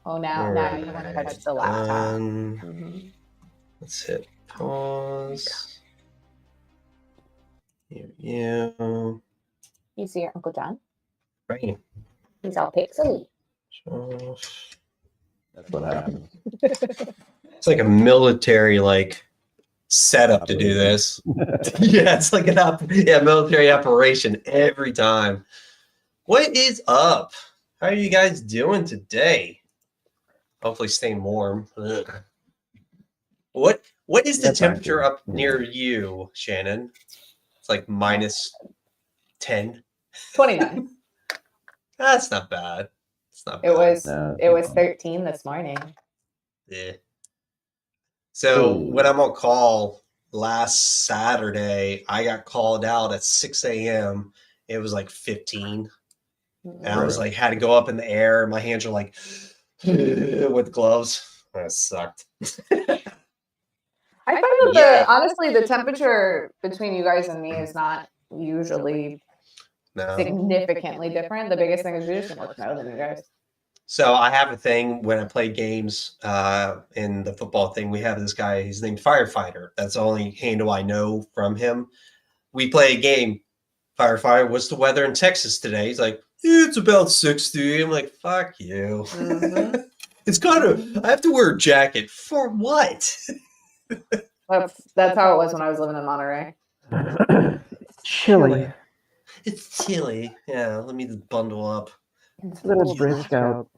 Oh, now you want to touch the laptop. Let's hit pause. Here you. You see your Uncle John? Right. He's all pixely. That's what happens. It's like a military setup to do this. Yeah, it's like military operation every time. What is up? How are you guys doing today? Hopefully staying warm. Ugh. What is the temperature up near you, Shannon? It's like minus 10. 29. That's not bad. It's not bad. It was 13 this morning. Yeah. So when I'm on call last Saturday, I got called out at 6 a.m. It was like 15. And I was had to go up in the air, and my hands are like with gloves. That sucked. I find that honestly, the temperature between you guys and me is not usually significantly different. The biggest thing is you just more snow than you guys. So I have a thing when I play games in the football thing. We have this guy, he's named Firefighter. That's the only handle I know from him. We play a game. Firefighter, what's the weather in Texas today? He's like, it's about 60. I'm like, fuck you. It's kind of, I have to wear a jacket. For what? That's how it was when I was living in Monterey. Chilly. It's chilly. Yeah, let me just bundle up. Little brisk out.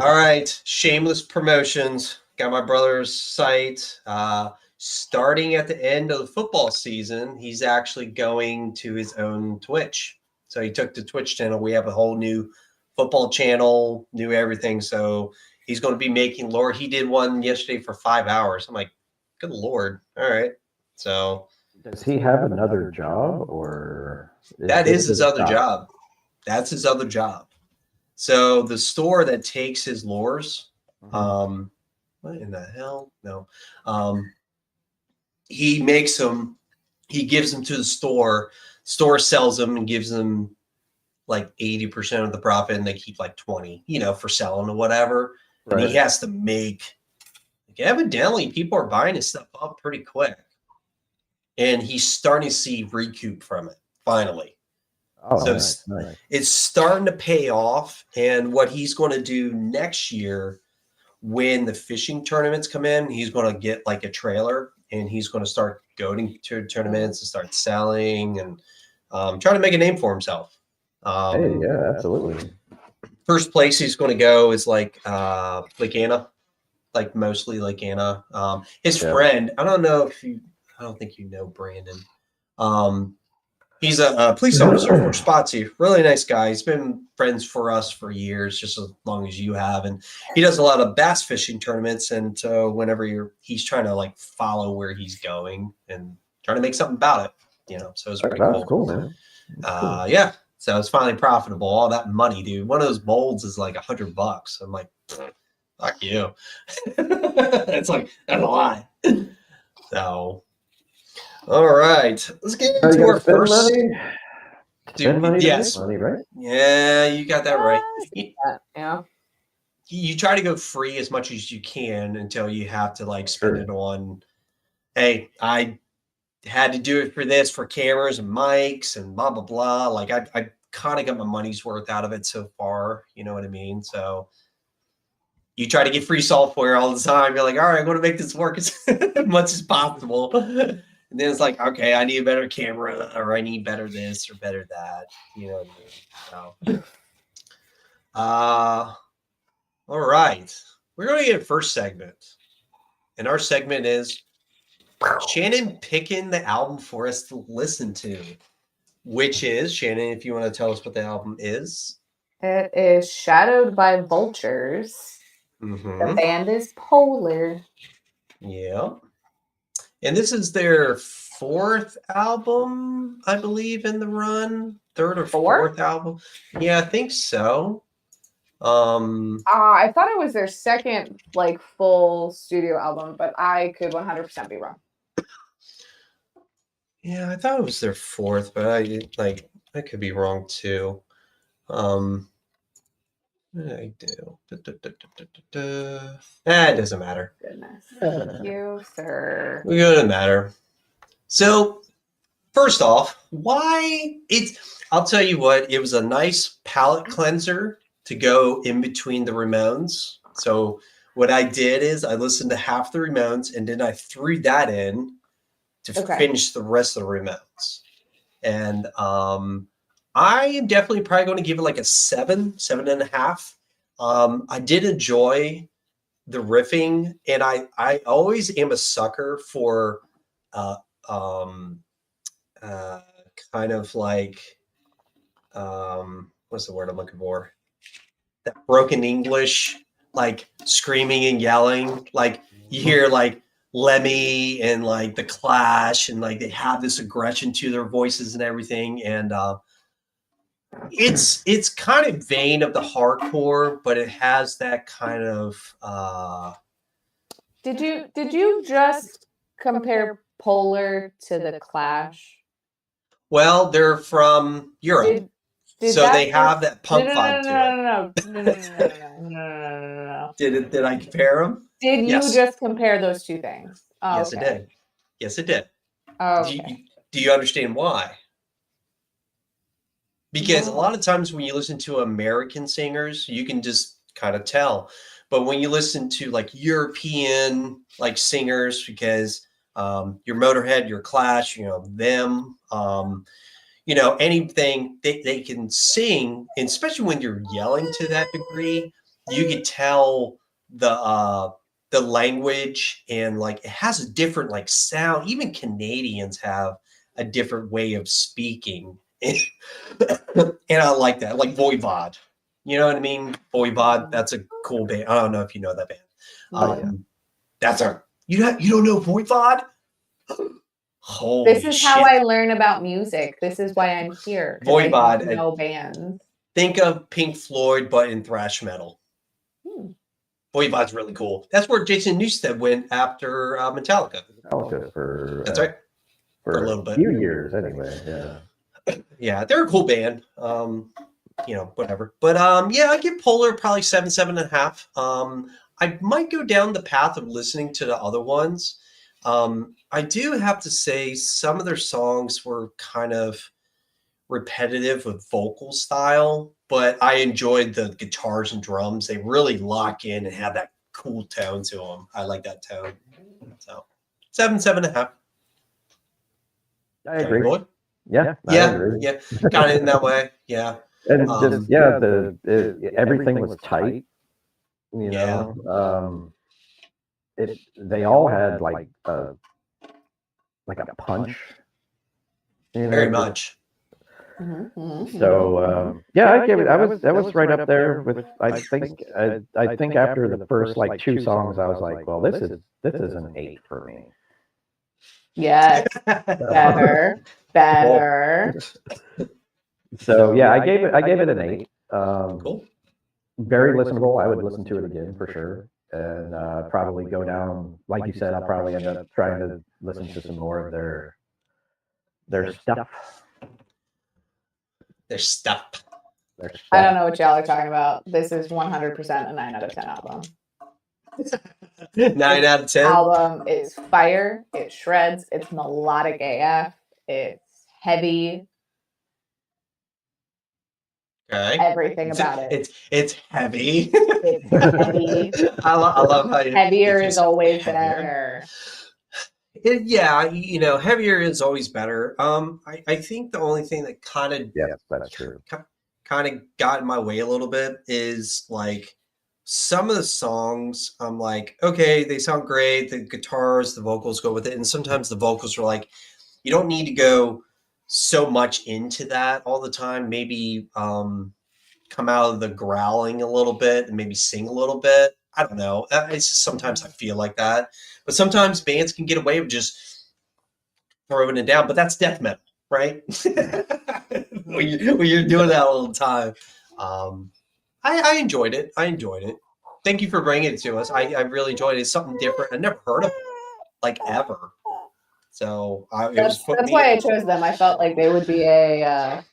All right, shameless promotions. Got my brother's site. Starting at the end of the football season, he's actually going to his own Twitch. So he took the Twitch channel. We have a whole new football channel, new everything. So he's going to be making lore. He did one yesterday for 5 hours. I'm like, good Lord. All right. So does he have another job, or that is his other job? That's his other job. So the store that takes his lures, what in the hell? No. He makes them, he gives them to the store sells them and gives them like 80% of the profit, and they keep like 20, for selling or whatever. Right. And he has to make, evidently people are buying his stuff up pretty quick. And he's starting to see recoup from it, finally. Oh, so nice. It's starting to pay off. And what he's going to do next year, when the fishing tournaments come in, he's going to get like a trailer, and he's going to start going to tournaments and start selling and trying to make a name for himself. Hey, yeah, absolutely. First place he's going to go is like Lake Anna, like mostly Lake Anna. His friend, I don't think you know Brandon. He's a police officer for Spotsy. Really nice guy. He's been friends for us for years, just as long as you have. And he does a lot of bass fishing tournaments. And so whenever he's trying to like follow where he's going and trying to make something about it, so it's pretty cool. Cool, man. Cool. Yeah. So it's finally profitable. All that money, dude. One of those molds is like $100. I'm like, fuck you. It's like, that's a lot. So. All right, let's get into our first. Yes, money, right? Yeah, you got that right. Yeah. You try to go free as much as you can until you have to like spend it on. Hey, I had to do it for this, for cameras and mics and blah blah blah. Like I kind of got my money's worth out of it so far. You know what I mean? So you try to get free software all the time. You're like, all right, I'm going to make this work as much as possible. And then it's like, okay, I need a better camera, or I need better this or better that. You know what I mean? So, all right. We're going to get a first segment. And our segment is Shannon picking the album for us to listen to, which is, Shannon, if you want to tell us what the album is. It is Shadowed by Vultures. The band is Polar. Yeah. And this is their fourth album, I believe, in the run. Third or fourth album. Yeah, I think so. I thought it was their second like full studio album, but I could 100% be wrong. Yeah, I thought it was their fourth, but I could be wrong too. I do. It doesn't matter. Goodness. Thank you, sir. It doesn't matter. So, first off, why I'll tell you what, it was a nice palate cleanser to go in between the Ramones. So, what I did is I listened to half the Ramones and then I threw that in to finish the rest of the Ramones. And I am definitely probably going to give it like a 7.5. I did enjoy the riffing, and I always am a sucker for kind of like what's the word I'm looking for? That broken English, like screaming and yelling, like you hear like Lemmy and like the Clash, and like they have this aggression to their voices and everything, and it's kind of vain of the hardcore, but it has that kind of. Did you just compare Polar to the Clash? Well, they're from Europe, so they have that punk vibe to it. No. Did I compare them? Did you just compare those two things? Oh, yes, okay. it did. Yes, it did. Oh, okay. Do you understand why? Because a lot of times when you listen to American singers, you can just kind of tell. But when you listen to like European like singers, because your Motorhead, your Clash, them, anything they can sing, and especially when you're yelling to that degree, you could tell the language, and like it has a different like sound. Even Canadians have a different way of speaking. And I like that, like Voivod. You know what I mean? Voivod, that's a cool band. I don't know if you know that band. That's you don't know Voivod? Holy this is how I learn about music. This is why I'm here. Voivod. No bands. Think of Pink Floyd, but in thrash metal. Voivod's really cool. That's where Jason Newsted went after Metallica. That's right. For a little bit. A few years, anyway. Yeah. Yeah, they're a cool band. Whatever. But yeah, I give Polar probably 7.5. I might go down the path of listening to the other ones. I do have to say some of their songs were kind of repetitive with vocal style, but I enjoyed the guitars and drums. They really lock in and have that cool tone to them. I like that tone. So 7.5. I agree. Yeah. Kind of in that way. Yeah. And just everything was tight. You know, they all had like a punch. Very much. So I gave it. I was right up there with. I think after the first like 2 songs, I was like, well, this is an 8 for me. Yes, better. So yeah, I gave it an 8. Cool. Very listenable. I would listen to it again for sure, and probably go down, like you said. I'll probably end up trying to listen to some more of their stuff. Their stuff. I don't know what y'all are talking about. This is 100% a 9 out of 10 album. 9 out of 10. Album is fire. It shreds. It's melodic AF. It's heavy. Okay. Everything about it. It's heavy. It's heavy. I love how heavier is always better. Heavier is always better. I think the only thing that kind of that's true. Kind of got in my way a little bit is like some of the songs. I'm like, okay, they sound great. The guitars, the vocals go with it, and sometimes the vocals are like, you don't need to go so much into that all the time. Maybe come out of the growling a little bit and maybe sing a little bit. I don't know. It's just sometimes I feel like that. But sometimes bands can get away with just throwing it down. But that's death metal, right? when you're doing that all the time. I enjoyed it. Thank you for bringing it to us. I really enjoyed it. It's something different. I never heard of it, like ever. So that's why I chose them. I felt like they would be a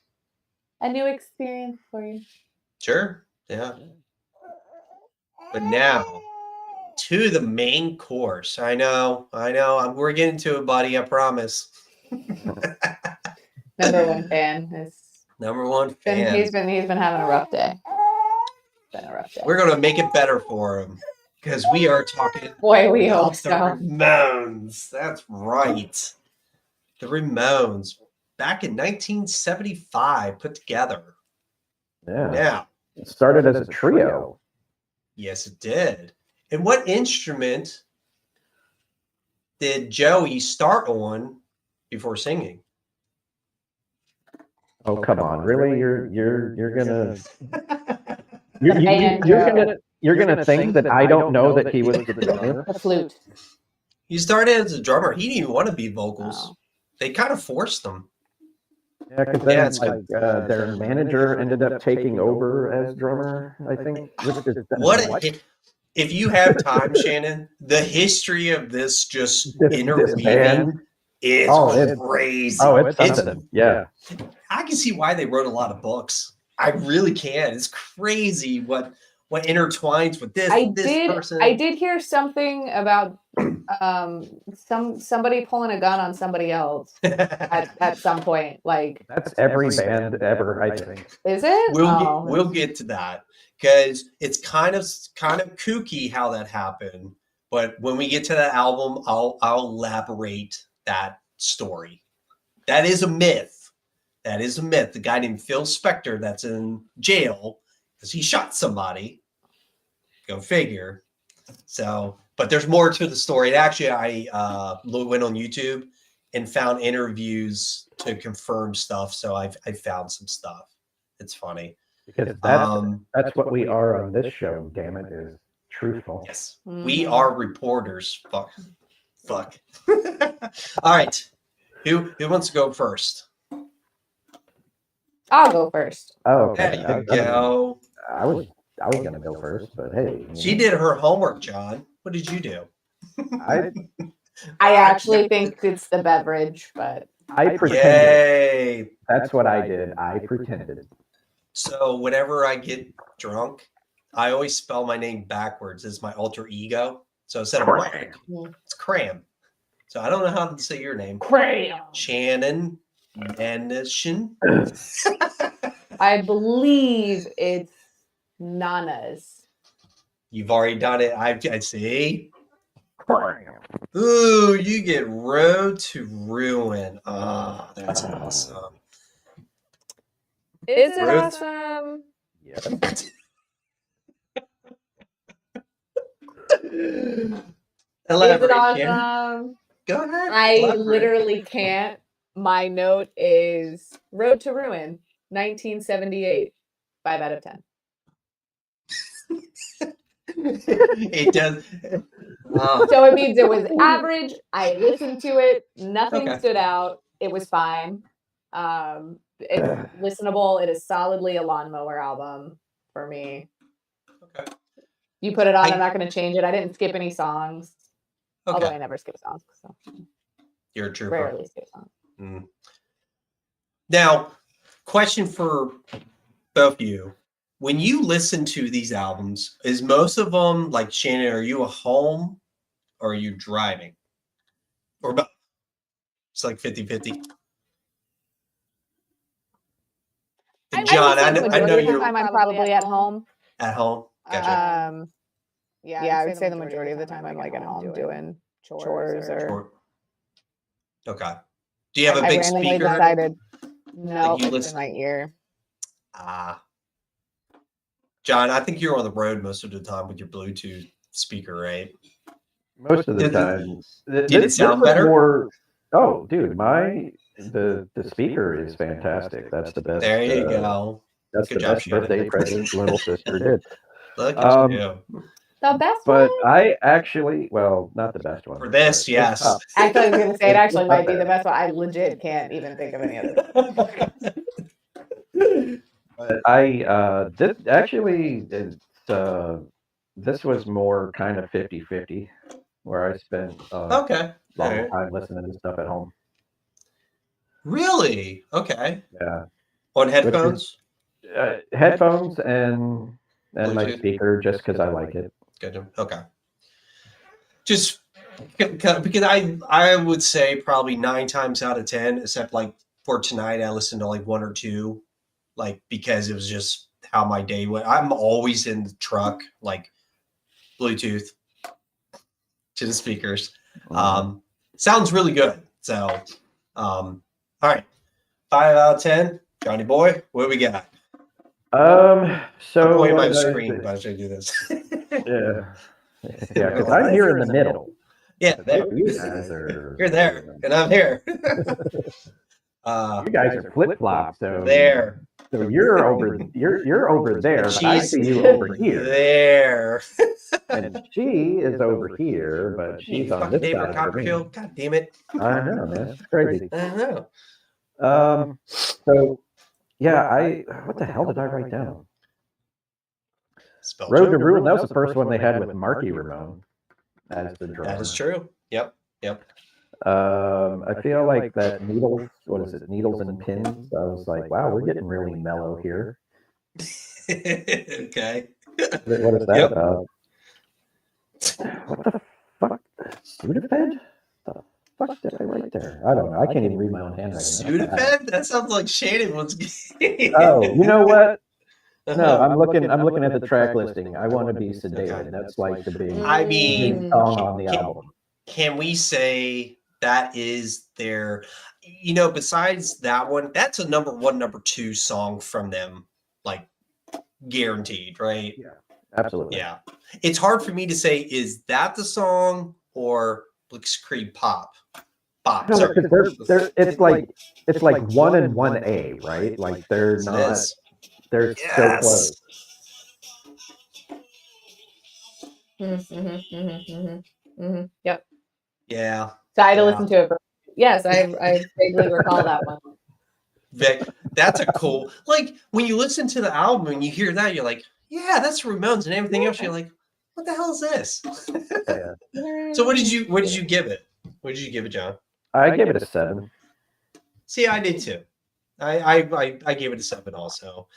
new experience for you. Sure. Yeah. But now to the main course. I know. We're getting to it, buddy. I promise. Number one fan. Number one fan. He's been having a rough day. Been a rough day. We're gonna make it better for him because we are talking. Boy, we hope the so. Ramones. That's right. The Ramones back in 1975 put together. Yeah. Now it started as a trio. Yes, it did. And what instrument did Joey start on before singing? Oh, come on! Really, you're gonna you're gonna think that I don't know that he was the drummer? The flute. He started as a drummer. He didn't even want to be vocals. Oh. They kind of forced him. Yeah, because then their manager ended up taking over as drummer. I think. If you have time, Shannon, the history of this interweaving is crazy. Oh, it's something. Yeah. I can see why they wrote a lot of books. I really can. It's crazy what intertwines with this person. I did hear something about somebody pulling a gun on somebody else at some point. Like that's every band ever, I think. Is it? We'll get to that because it's kind of kooky how that happened. But when we get to that album, I'll elaborate that story. That is a myth. The guy named Phil Spector that's in jail because he shot somebody. Go figure. So, but there's more to the story. Actually, I went on YouTube and found interviews to confirm stuff. So I found some stuff. It's funny. Because that's what we are on this show, damn it, is truthful. Yes. We are reporters. Fuck. All right. Who wants to go first? I'll go first. Oh, okay. There you go. I was gonna go first, but hey. She did her homework, John. What did you do? I actually think it's the beverage, but I pretended. Yay. That's what I did. I pretended. So whenever I get drunk, I always spell my name backwards as my alter ego. So instead of Mike, it's Cram. So I don't know how to say your name. Cram. Shannon Anderson. I believe it's Nana's. You've already done it. I see. Ooh, you get Road to Ruin. Oh, that's awesome. Is it awesome? Yeah. Is it awesome? Go ahead. I literally can't. My note is Road to Ruin, 1978, 5 out of 10. It does. So it means it was average. I listened to it. Nothing stood out. It was fine. It's listenable. It is solidly a lawnmower album for me. Okay. You put it on, I'm not going to change it. I didn't skip any songs. Okay. Although I never skip songs. So. You're a trooper. Rarely skip songs. Now, question for both of you. When you listen to these albums, is most of them, like Shannon, are you at home or are you driving? Or both? It's like 50-50. And John, I know you're... I'm probably at home. At home? Gotcha. Yeah, I would say the majority of the time I'm like at home doing chores or... Okay. Do you have a big speaker? Decided, no, like it's in my ear. John, I think you're on the road most of the time with your Bluetooth speaker, right? Most of the time. Did it sound better? Oh, dude, the speaker is fantastic. That's the best. There you go. That's the best birthday present little sister did. Look at you. The best but one? I actually, well, not the best one. For this, yes. Actually, I was going to say it actually might be the best one. I legit can't even think of any other. But this was more kind of 50-50, where I spent a long time listening to stuff at home. Really? Okay. Yeah. On headphones? Headphones and my speaker, just because I like it. Good. Okay. Just because I would say probably 9 times out of 10, except like for tonight, I listened to like 1 or 2, like because it was just how my day went. I'm always in the truck, like Bluetooth to the speakers. Sounds really good. So, all right, 5 out of 10, Johnny boy, what do we got? So I'm pointing my screen, but I should do this. Yeah, because I'm here in the middle. Yeah, there. You guys are. You're there, and I'm here. You guys are flip flops. So there. So you're over there, but I see you over here. There. And she is over here, but she's on this David side. Copperfield. God damn it. I know, man. It's crazy. I know. So yeah, what the hell did I write down? Spell Road to Ruin. That was the first one they had with Marky Ramone as the drummer. That is true. Yep. I feel like that Needles, what is it? Needles and Pins. I was like, wow, we're getting really mellow here. Okay. What is that about? What the fuck? Sudafed? The fuck did I write there? I don't know. I can't even read my own handwriting. Sudafed? That sounds like Shannon was. Oh, you know what? No, I'm looking at the track listing. I Want to Be Sedated. Okay. That's like the big, big song on the album. Can we say that is their, besides that one, that's a number 1, number 2 song from them, like guaranteed, right? Yeah, absolutely. Yeah. It's hard for me to say, is that the song or Blitzkrieg Pop? No, Sorry. it's like 1 and 1A, right? Like they're not. They're so close. Yep. Yeah. So I had to listen to it. Yes, I vaguely recall that one. Vic, that's a cool. Like when you listen to the album and you hear that, you're like, yeah, that's Ramones, and everything else. You're like, what the hell is this? Yeah. So what did you give it? What did you give it, John? I gave it a 7. See, I did too. I gave it a 7 also.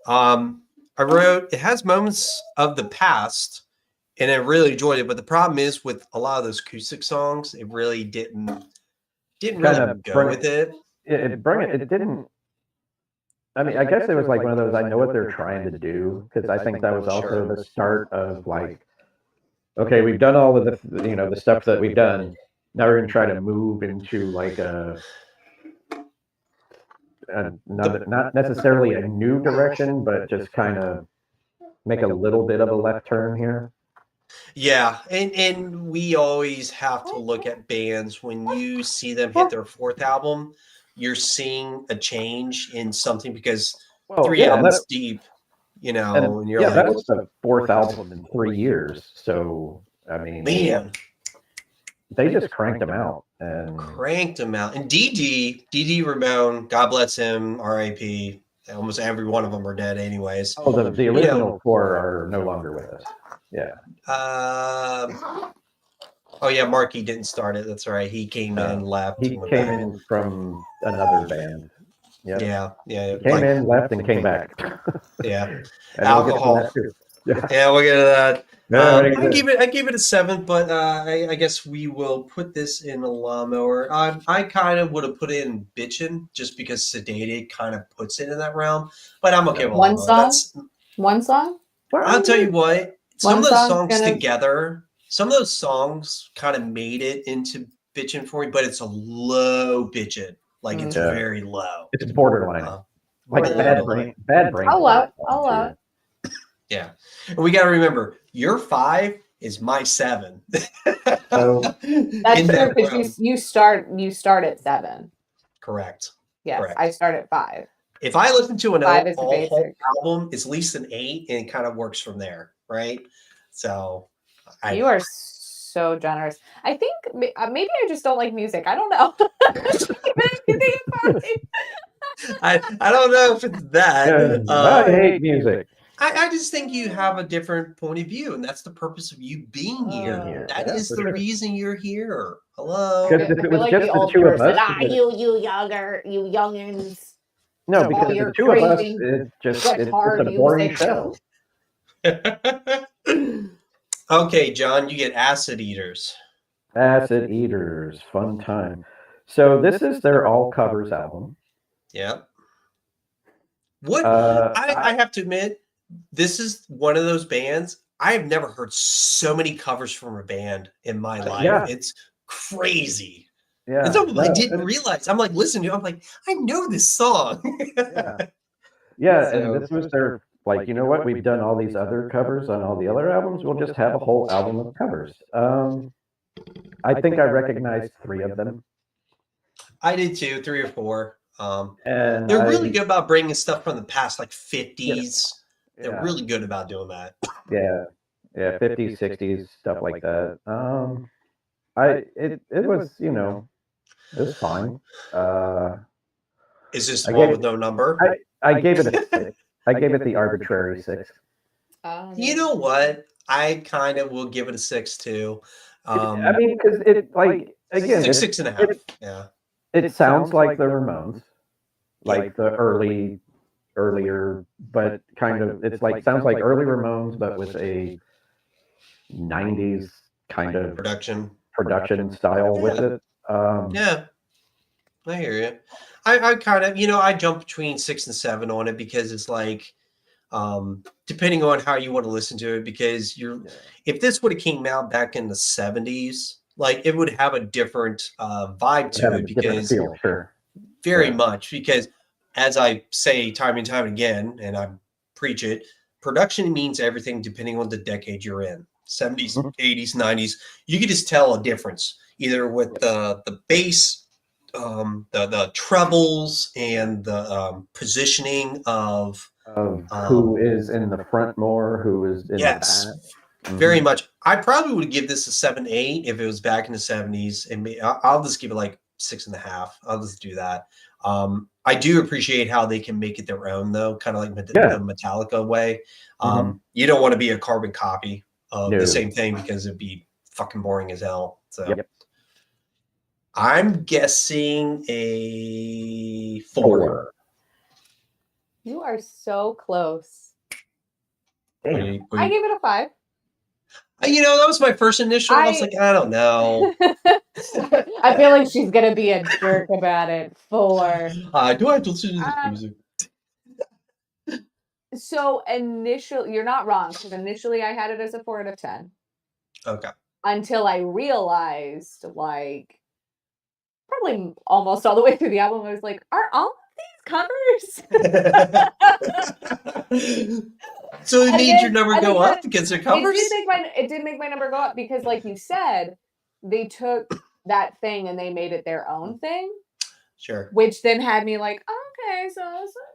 I wrote, it has moments of the past, and I really enjoyed it. But the problem is with a lot of those acoustic songs, it really didn't really go with it. It didn't. I mean, I guess it was like one of those. I know what they're trying to do, because I think that was also the start of like, okay, we've done all of the the stuff that we've done. Now we're going to try to move into like not necessarily a new direction, but just kind of make a little bit of a left turn here. Yeah, and we always have to look at bands when you see them hit their 4th album, you're seeing a change in something because 3 albums deep, and you're like, that was the 4th album in 3 years. So I mean, man, they just cranked them out. And DD Ramone, God bless him, R.I.P. Almost every one of them are dead anyways. Oh, the original 4 are no longer with us. Yeah. Marky didn't start it. That's right. He came in, left. He came in from another band. Yep. Yeah. He came in, left, and came back. Yeah. Alcohol. Yeah, we'll get to that. I give it a 7, but I guess we will put this in a lawnmower. I kind of would have put it in bitchin' just because Sedated kind of puts it in that realm, but I'm okay with one song. One song. I'll tell you what. Some of those songs together, some of those songs kind of made it into bitchin' for me, but it's a low bitchin'. Like it's very low. It's borderline. Like bad brain. I'll allow it. Yeah. And we got to remember, your 5 is my 7. So that's true, because you start at 7. Correct. Yes, Correct. I start at 5. If I listen to an whole album, it's at least an 8, and it kind of works from there, right? So you are so generous. I think maybe I just don't like music. I don't know. I don't know if it's that. I hate music. I just think you have a different point of view, and that's the purpose of you being here. That is the reason you're here. Hello. Because if it was just the 2 of us, you youngins. No, because the 2 of us, it's a boring show. Okay, John, you get Acid Eaters. Acid Eaters, fun time. So this is their all covers album. Yeah. What I have to admit, this is one of those bands. I have never heard so many covers from a band in my life. Yeah. It's crazy. Yeah. It's something I didn't realize. I'm like listening to it, I'm like, I know this song. Yeah, and this was their like, you know what? We've done all these other covers on all the other albums. We'll just have a whole album of covers. I think I recognized 3 of them. I did too, 3 or 4. And they're really good about bringing stuff from the past, like 50s. Yeah. They're really good about doing that. Yeah, 50s, 60s, stuff like that. It was, you know, it was fine. Is this the one with no number? I gave it a 6. I gave it the arbitrary 6. You know what? I kind of will give it a 6 too. I mean, because it, like, again, 6.5. Yeah. It sounds like the Ramones, like the earlier, but kind of, it's like, sounds like early Ramones, but with a 90s kind of production style with it. Yeah. I hear you. I kind of, I jump between 6 and 7 on it because it's like, depending on how you want to listen to it, because if this would have came out back in the 70s, like it would have a different vibe to it, because very much, because as I say time and time again, and I preach it, production means everything depending on the decade you're in. 70s, 80s, 90s, you could just tell a difference either with the bass, the trebles, and the positioning of who is in the front more, who is in the back. Very much. I probably would give this a 7-8 if it was back in the 70s, and I'll just give it like 6.5. I'll just do that. I do appreciate how they can make it their own, though, kind of like the Metallica way. You don't want to be a carbon copy of the same thing, because it'd be fucking boring as hell. So I'm guessing a 4. You are so close. Damn. I gave it a 5. That was my first initial. I was like, I don't know. I feel like she's gonna be a jerk about it. 4. Do I have to listen to this music? So initially, you're not wrong, because initially I had it as a 4 out of 10. Okay. Until I realized, like, probably almost all the way through the album, I was like, are all of these covers? So it made your number go up because they're covers? It did make my number go up because, like you said, they took that thing and they made it their own thing. Sure. Which then had me like, okay, so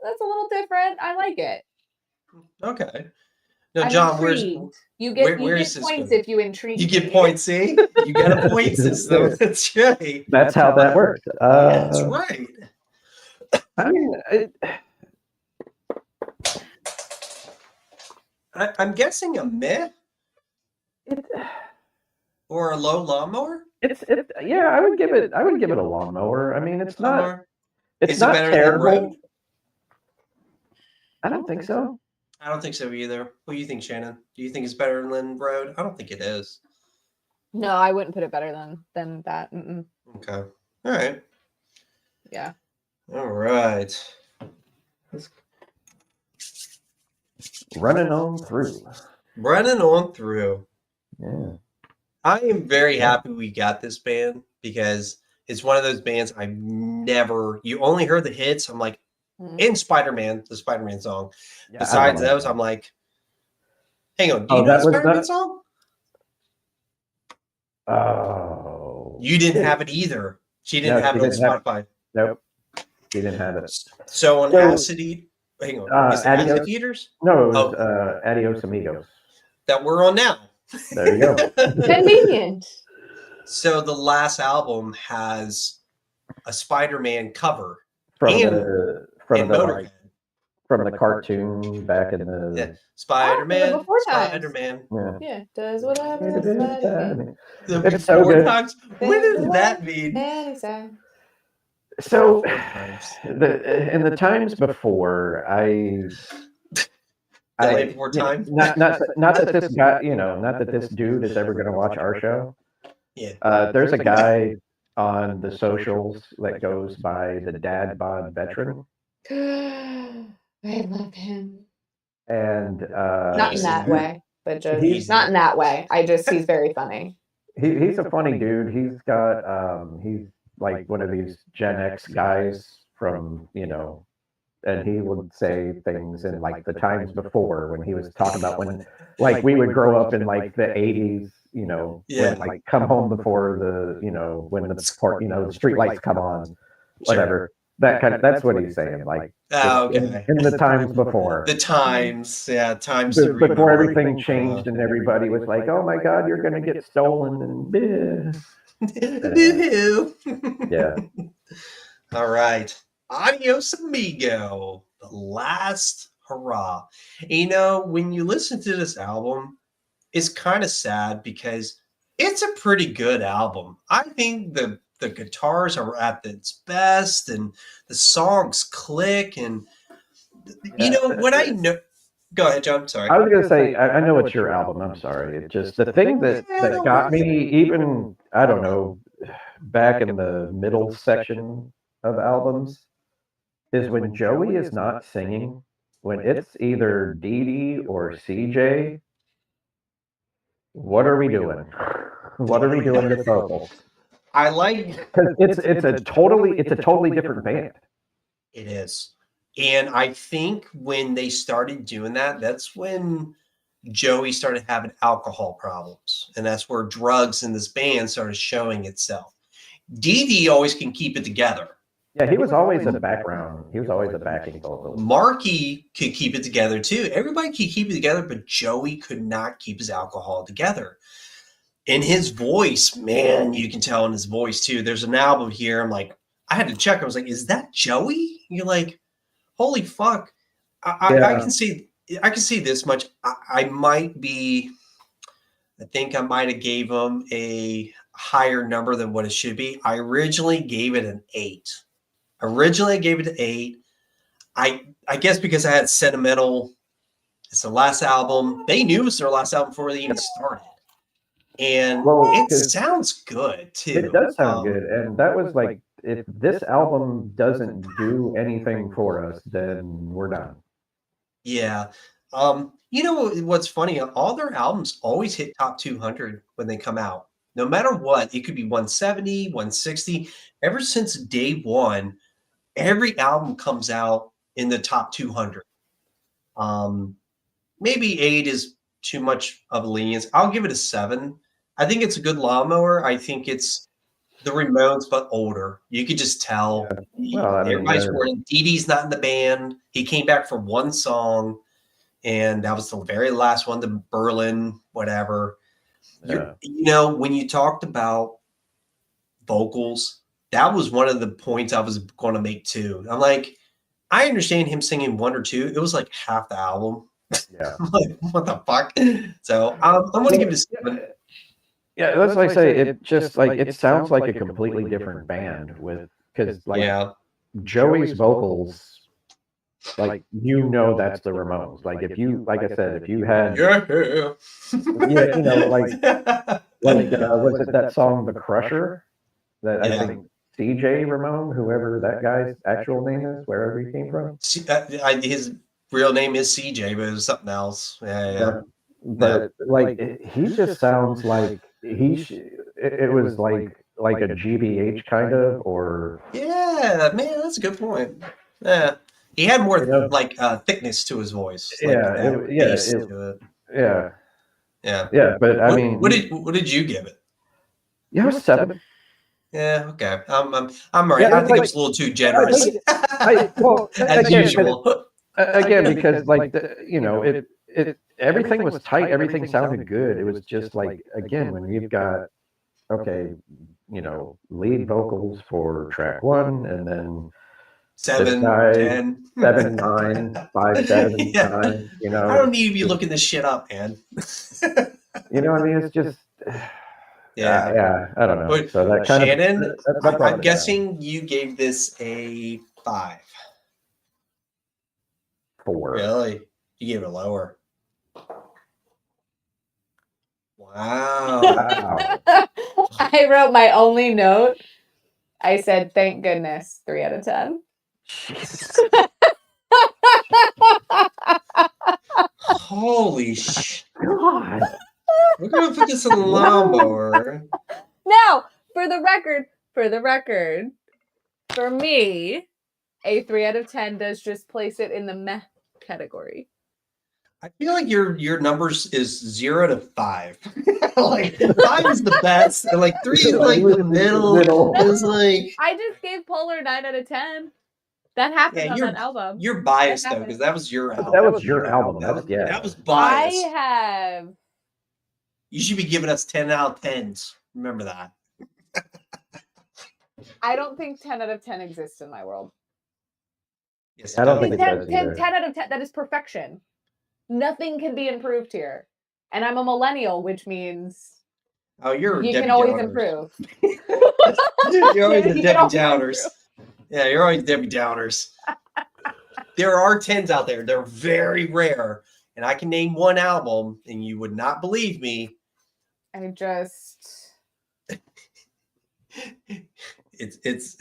that's a little different. I like it. Okay. Now, John, you get points if you intrigue. You get points, see? You got a point system. That's right. That's how that works. That's right. I mean, I'm guessing a meh or a low lawnmower. Yeah, I would give it a lawnmower. I mean, it's not better terrible. than Road? I don't think so. I don't think so either. What do you think, Shannon? Do you think it's better than Road? I don't think it is. No, I wouldn't put it better than that. Okay. All right. Yeah. All right. Running on through. Yeah. I am very happy we got this band, because it's one of those bands you only heard the hits. I'm like, in Spider-Man, the Spider-Man song. Yeah, besides those, I'm like, hang on, do you know the Spider-Man song? Oh. You didn't have it either. She didn't have it on Spotify. Nope. She didn't have it. So on Acid Eaters, hang on. Is it Acid Eaters? No, it was Adios Amigos. That we're on now. There you go. Convenient. So the last album has a Spider-Man cover from the cartoon back in the Spider-Man. Yeah, does whatever. It's so good. Times. What does that mean? So, in the times before, Delay before time. Not that this guy, not that this dude is ever going to watch our show. Yeah. There's a guy on the socials that goes by the Dad Bod Veteran. I love him. And not in that way, but just he's not in that way. He's very funny. He's a funny dude. He's got he's like one of these Gen X guys from, and he would say things in like the times before when he was talking about when like we would grow up in like the 80s, when like come home before the, when the street lights come on, whatever. That's what he's saying. Like, in the times before. The times, times before everything changed and everybody was like, "Oh my God, you're gonna get stolen," and yeah. All right, Adios Amigo, the last hurrah. When you listen to this album, it's kind of sad because it's a pretty good album. I think the guitars are at its best and the songs click, and what I know. Go ahead, John. Sorry. I was going to say, I know it's your album. I'm sorry. It's just the thing that got me, even, I don't know, back in the middle section of albums, is when Joey is not singing, when it's either Dee Dee or CJ, what are we doing? What are we doing with vocals? I like, because it's a totally different band. It is. And I think when they started doing that, that's when Joey started having alcohol problems. And that's where drugs in this band started showing itself. Dee Dee always can keep it together. Yeah, he was always a background. He was always a backing vocal. Marky could keep it together too. Everybody could keep it together, but Joey could not keep his alcohol together. In his voice, man, you can tell in his voice too. There's an album here. I'm like, I had to check. I was like, is that Joey? You're like, holy fuck. I can see this much. I think I might have gave him a higher number than what it should be. I originally gave it an 8. I guess because I had sentimental. It's the last album. They knew it was their last album before they even started. And it sounds good too. It does sound good. And that was like, if this album doesn't do anything for us, then we're done. Yeah. What's funny? All their albums always hit top 200 when they come out. No matter what, it could be 170, 160. Ever since day one, every album comes out in the top 200. Maybe 8 is too much of a lenience. I'll give it a 7. I think it's a good lawnmower. I think it's the Ramones, but older. You could just tell. Yeah. Well, everybody's working. Dee Dee's not in the band. He came back for one song, and that was the very last one, the Berlin, whatever. Yeah. When you talked about vocals, that was one of the points I was going to make too. I'm like, I understand him singing 1 or 2. It was like half the album. Yeah. I'm like, what the fuck? So I'm going to give it a 7. Yeah, that's like I say. It just like it sounds like a completely different band because Joey's vocals, like that's the Ramones. Like if you, like I said, if you had was it that song The Crusher that I think CJ Ramone, whoever that guy's actual name is, wherever he came from. His real name is CJ, but it was something else. Yeah. But he just sounds like it was like a GBH kind of, or man, that's a good point. Yeah, he had more thickness to his voice. Yeah. But I mean, what did you give it? Yeah, it was 7. Yeah, okay. I'm right. Yeah, I think it was a little too generous. As usual. Again, because it everything was tight, everything sounded good. It was just like, again, when you've got lead vocals for track 1 and then 7, 10, 7, 9, 5, 7, 9. I don't need to be looking this shit up, man. I mean, it's just I don't know. But so that Shannon, I'm guessing you gave this a 5. 4. Really? You gave it lower. Wow. Wow. I wrote my only note. I said, thank goodness, 3 out of 10. Holy shit. God. We're going to put this on the lawnmower. Now, for the record, for me, a 3 out of 10 does just place it in the meh category. I feel like your numbers is 0 to 5. Like 5 is the best, and like 3 is like the middle. It's like I just gave Polar 9 out of 10. That happened on that album. You're biased though, because that was your album. That was your album. That was biased. I have. You should be giving us 10 out of 10s. Remember that. I don't think 10 out of 10 exists in my world. Yes, I don't think 10 out of 10, that is perfection. Nothing can be improved here. And I'm a millennial, which means you're you Debbie can always Downers. improve. You're always the Debbie Downers. Yeah, you're always Debbie Downers. There are 10s out there. They're very rare. And I can name one album, and you would not believe me. I just... It's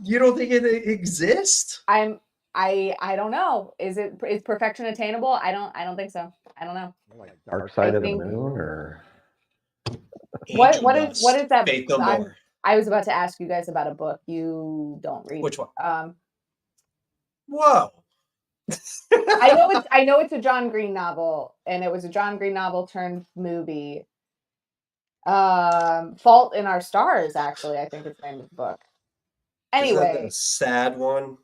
you don't think it exists? I don't know. Is perfection attainable? I don't think so. I don't know. Like Dark Side of the Moon, or what is that? Faith No More. I was about to ask you guys about a book. You don't read. Which one? Whoa. I know it's a John Green novel, and it was a John Green novel turned movie. Fault in Our Stars, actually, I think it's the name of the book. Anyway, is that the sad one?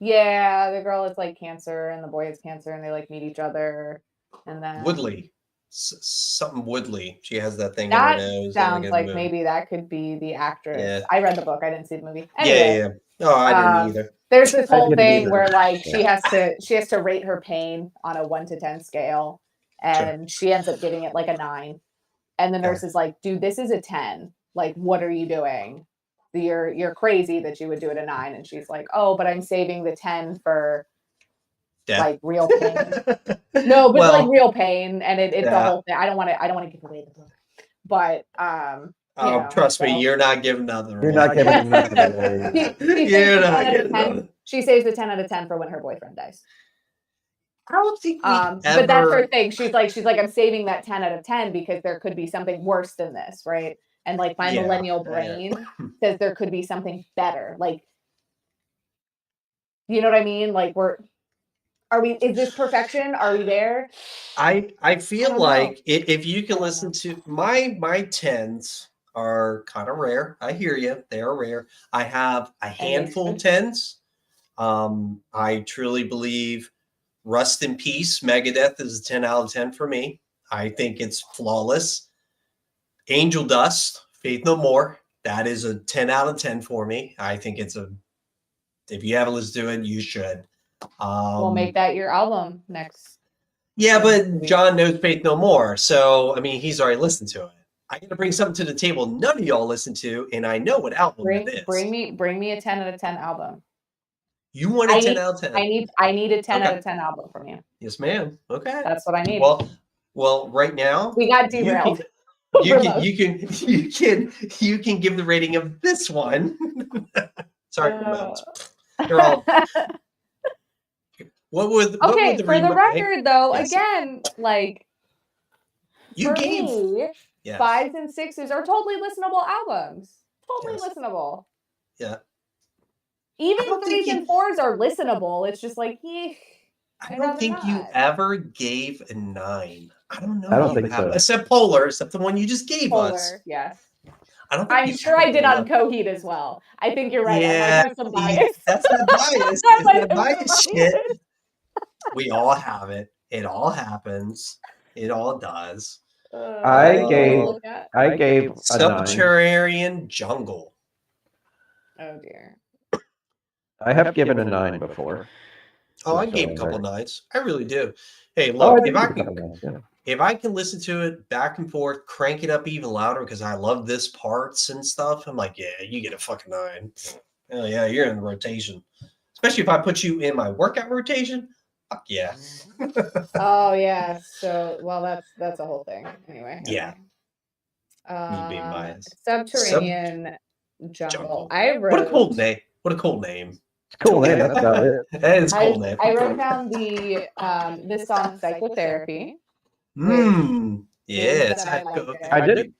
Yeah, the girl is like cancer, and the boy has cancer, and they like meet each other, and then Woodley, something Woodley. She has that thing that in her nose. sounds like maybe that could be the actress. Yeah. I read the book. I didn't see the movie. Anyway, yeah. No, I didn't either. There's this whole thing where like she has to rate her pain on a 1 to 10 scale, and she ends up giving it like a 9. And the nurse is like, "Dude, this is a 10. Like, what are you doing? You're crazy that you would do it a 9." And she's like, "Oh, but I'm saving the 10 for like real pain." No, but like real pain, and it's a whole thing. I don't want to give away the book, but trust me, you're not giving nothing. You're not giving nothing away. You're not getting nothing. She saves the 10 out of 10 for when her boyfriend dies. I don't think but that's her thing. She's like, I'm saving that 10 out of 10 because there could be something worse than this, right? And like my millennial brain says there could be something better. Like, you know what I mean? Like is this perfection? Are we there? I feel like if you can listen to my 10s are kind of rare. I hear you. They are rare. I have a handful of 10s. I truly believe Rust in Peace, Megadeth is a 10 out of 10 for me. I think it's flawless. Angel Dust, Faith No More, that is a 10 out of 10 for me. I think if you haven't listened to it, you should. We'll make that your album next. Yeah, but John knows Faith No More. So, I mean, he's already listened to it. I got to bring something to the table none of y'all listen to, and I know what album it is. Bring me a 10 out of 10 album. You want a 10 out of 10? I need a 10 out of 10 album from you. Yes, ma'am. Okay. That's what I need. Well, right now we got derailed. You can give the rating of this one. Sorry, Ramones. They're all. What would the for the record though, again, like you gave me, 5s and 6s are totally listenable albums. Totally listenable. Yeah. Even 3s and 4s are listenable. It's just like, I don't think you ever gave a 9. I don't know. I don't think so. Except Polar, except the one you just gave us. Yes. I'm sure I did on Coheed as well. I think you're right. Yeah, I have some bias. That's the bias. It's that bias shit. We all have it. It all happens. It all does. I gave Subterranean Jungle. Oh dear. I have given a 9 before. Oh, I gave a couple 9s. I really do. Hey, look, if I can listen to it back and forth, crank it up even louder because I love this parts and stuff, I'm like, yeah, you get a fucking 9. Oh yeah, you're in the rotation. Especially if I put you in my workout rotation. Fuck yeah. Oh yeah. So that's a whole thing. Anyway. Yeah. Me being Okay. biased. Subterranean Jungle. Jungle. I What a cool wrote. name. What a cool name. It's a cool name. That's about it. That is a cool name. I wrote down this song Psychotherapy. Yes. I liked it.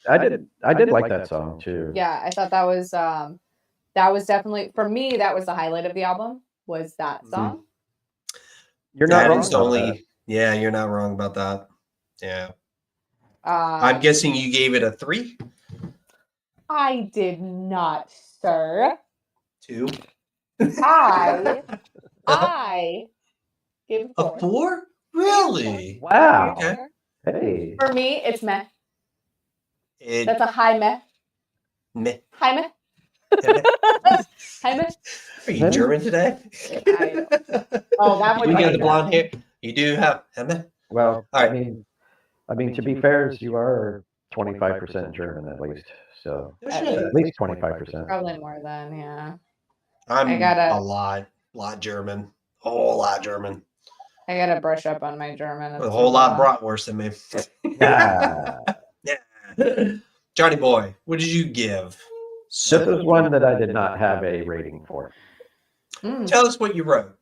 I did like that song too. Yeah, I thought that was definitely, for me, that was the highlight of the album, was that song. You're not That wrong is about only that. yeah, you're not wrong about that. Yeah. I'm I'm guessing you gave it a 3? I did not, sir. 2? I give A 4? Really? Wow. Okay. Hey. For me, it's meh. It, That's a high meh. meh. High meh. High meh. Are you German today? Oh, that would You be got the blonde hair. You do have meh. Well, All right. I mean, to be fair, you are 25% German at least. So at least 25%. Probably more than, yeah. I'm I gotta- a lot German. A whole lot German. I gotta brush up on my German. A whole lot bratwurst than me. Yeah. Yeah. Johnny Boy, what did you give? This is one that I did not have a rating for. Tell us what you wrote.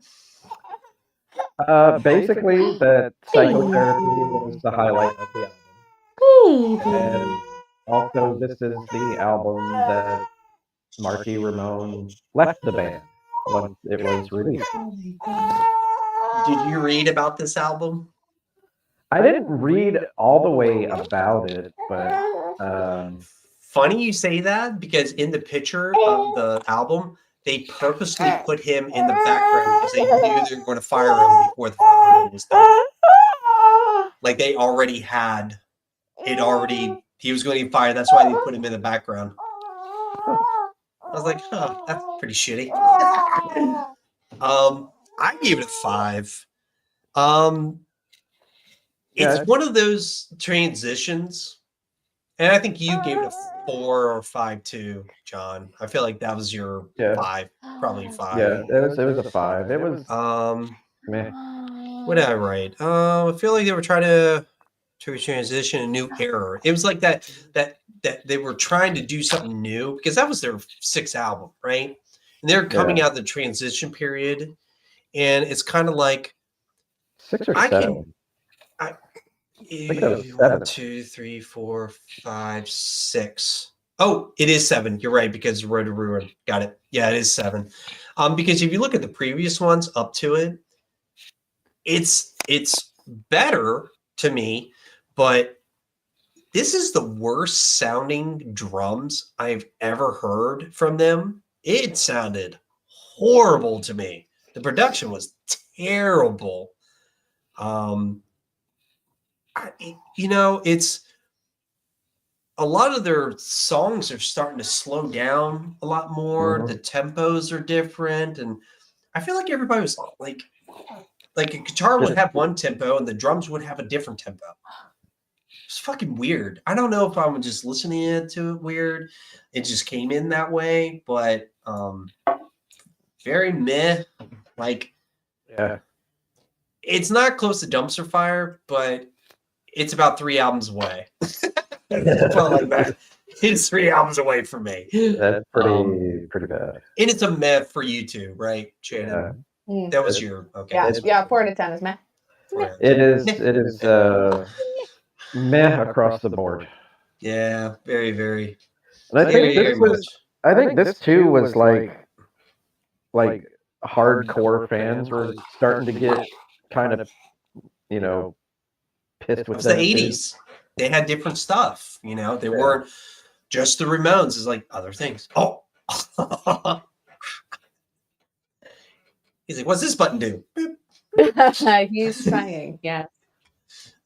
Basically, that Psychotherapy was the highlight of the album. And also, this is the album that Marky Ramone left the band once it was released. Did you read about this album? I didn't read all the way about it, but funny you say that, because in the picture of the album, they purposely put him in the background because they knew they were going to fire him before the album was done. Like they already had it already. He was going to get fired. That's why they put him in the background. I was like, huh, that's pretty shitty. I gave it a 5. It's one of those transitions, and I think you gave it a 4 or 5 too, John. I feel like that was your 5, probably 5. Yeah, it was a 5. It was meh. What did I write? I feel like they were trying to transition a new era. It was like that they were trying to do something new, because that was their 6th album, right? And they're coming out of the transition period, and it's kind of like 6 or 7. 1, 2, 3, 4, 5, 6. Oh, it is 7. You're right, because Road to Ruin. Got it. Yeah, it is 7. Because if you look at the previous ones up to it, it's better to me, but this is the worst sounding drums I've ever heard from them. It sounded horrible to me. The production was terrible. It's a lot of their songs are starting to slow down a lot more. The tempos are different, and I feel like everybody was like a guitar would have one tempo and the drums would have a different tempo. It's fucking weird. I don't know if I'm just listening to it weird. It just came in that way, but very meh. Like, yeah, it's not close to Dumpster Fire, but it's about 3 albums away. Like that. It's 3 albums away from me. That's pretty bad. And it's a meh for you too, right, Shannon? Yeah. That was your okay. Yeah, 4 out of 10 is meh. It is meh across the board. Yeah, very, very. And I think this too was like hardcore fans were starting to get kind of pissed with the 80s. They had different stuff, they weren't just the Ramones, it's like other things. Oh. He's like, what's this button do? He's trying, yeah.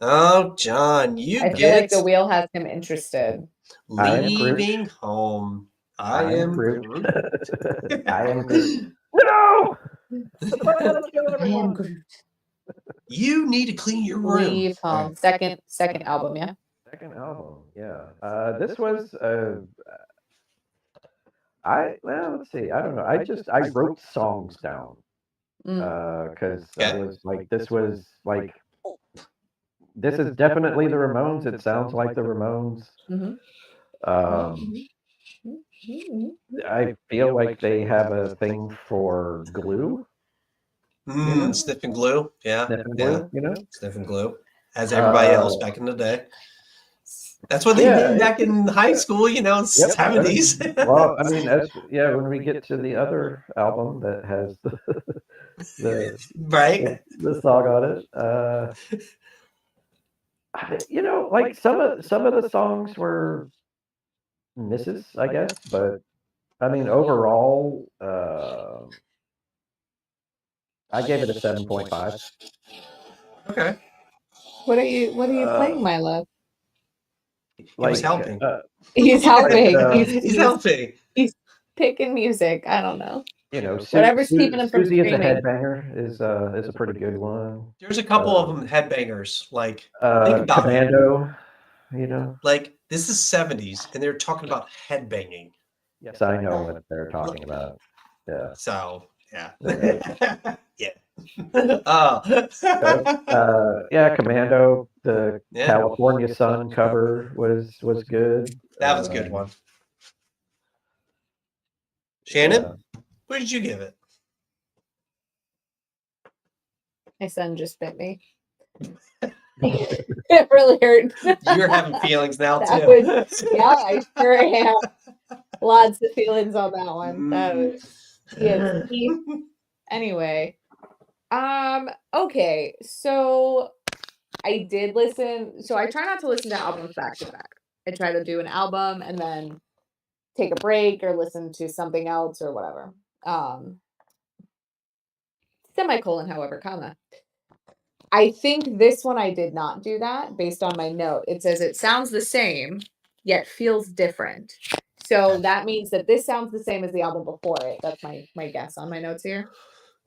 Oh, John, I feel like the wheel has him interested. Leaving home. I am Groot. I am Groot. No! I am Groot. You need to clean your room. Leave home. Second album, yeah. Second album, yeah. This was let's see. I don't know. I wrote songs down. because I was like, this was like, this is definitely the Ramones. It sounds like the Ramones. I feel like they have a thing for glue. Sniff and glue. Yeah. Sniff and glue, Sniff and glue. As everybody else back in the day. That's what they did back in high school, 70s. Well, I mean, when we get to the other album that has the song on it, like some of the songs were misses, I guess, but I mean, overall, I gave it a 7.5. Okay. What are you playing, my love? He's helping. He's helping. He's helping. He's picking music. I don't know. Whatever's keeping him from Susie screaming. Is a Headbanger is a pretty good one. There's a couple of them headbangers. Like think about Commando. Like this is 70s, and they're talking about headbanging. Yes, I know what they're talking about. Yeah. So yeah. Yeah. Commando. The California Sun cover was good. That was a good one. Shannon, what did you give it? My son just bit me. It really hurt. You're having feelings now too. I sure am. Lots of feelings on that one. That was anyway. Okay, so I did listen. So I try not to listen to albums back to back. I try to do an album and then take a break or listen to something else or whatever. Semicolon, however, comma. I think this one I did not do that based on my note. It says it sounds the same, yet feels different. So that means that this sounds the same as the album before it. That's my guess on my notes here.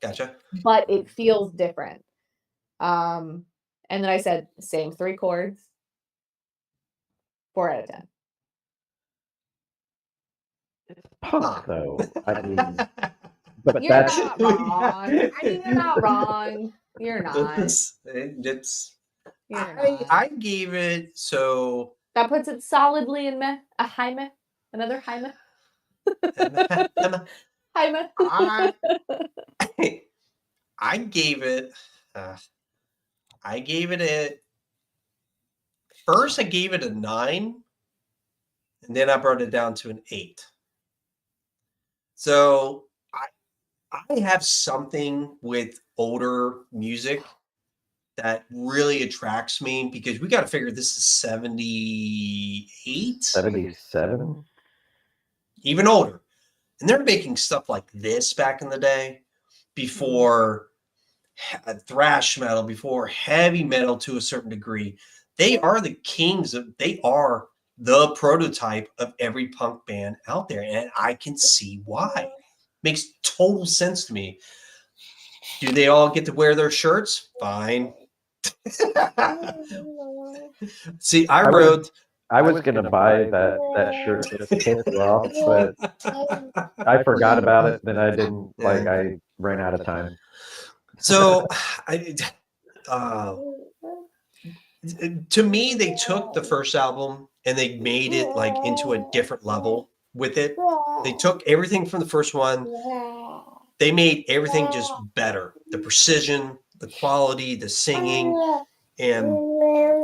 Gotcha. But it feels different. And then I said same 3 chords. 4 out of 10. It's punk though. I mean, but you're not wrong. I mean, you're not wrong. You're not. I gave it so. That puts it solidly in a high meh. Another high meh. High meh. I gave it first I gave it a 9, and then I brought it down to an 8. So I have something with older music that really attracts me, because we got to figure this is 78, 77, even older, and they're making stuff like this back in the day, before thrash metal, before heavy metal to a certain degree. They are the kings they are the prototype of every punk band out there, and I can see why. Makes total sense to me. Do they all get to wear their shirts? Fine. See, I was gonna buy that shirt just to kick it off, but I forgot about it. Then I didn't. I ran out of time. So, to me, they took the first album and they made it into a different level with it. They took everything from the first one. They made everything just better. The precision, the quality, the singing. And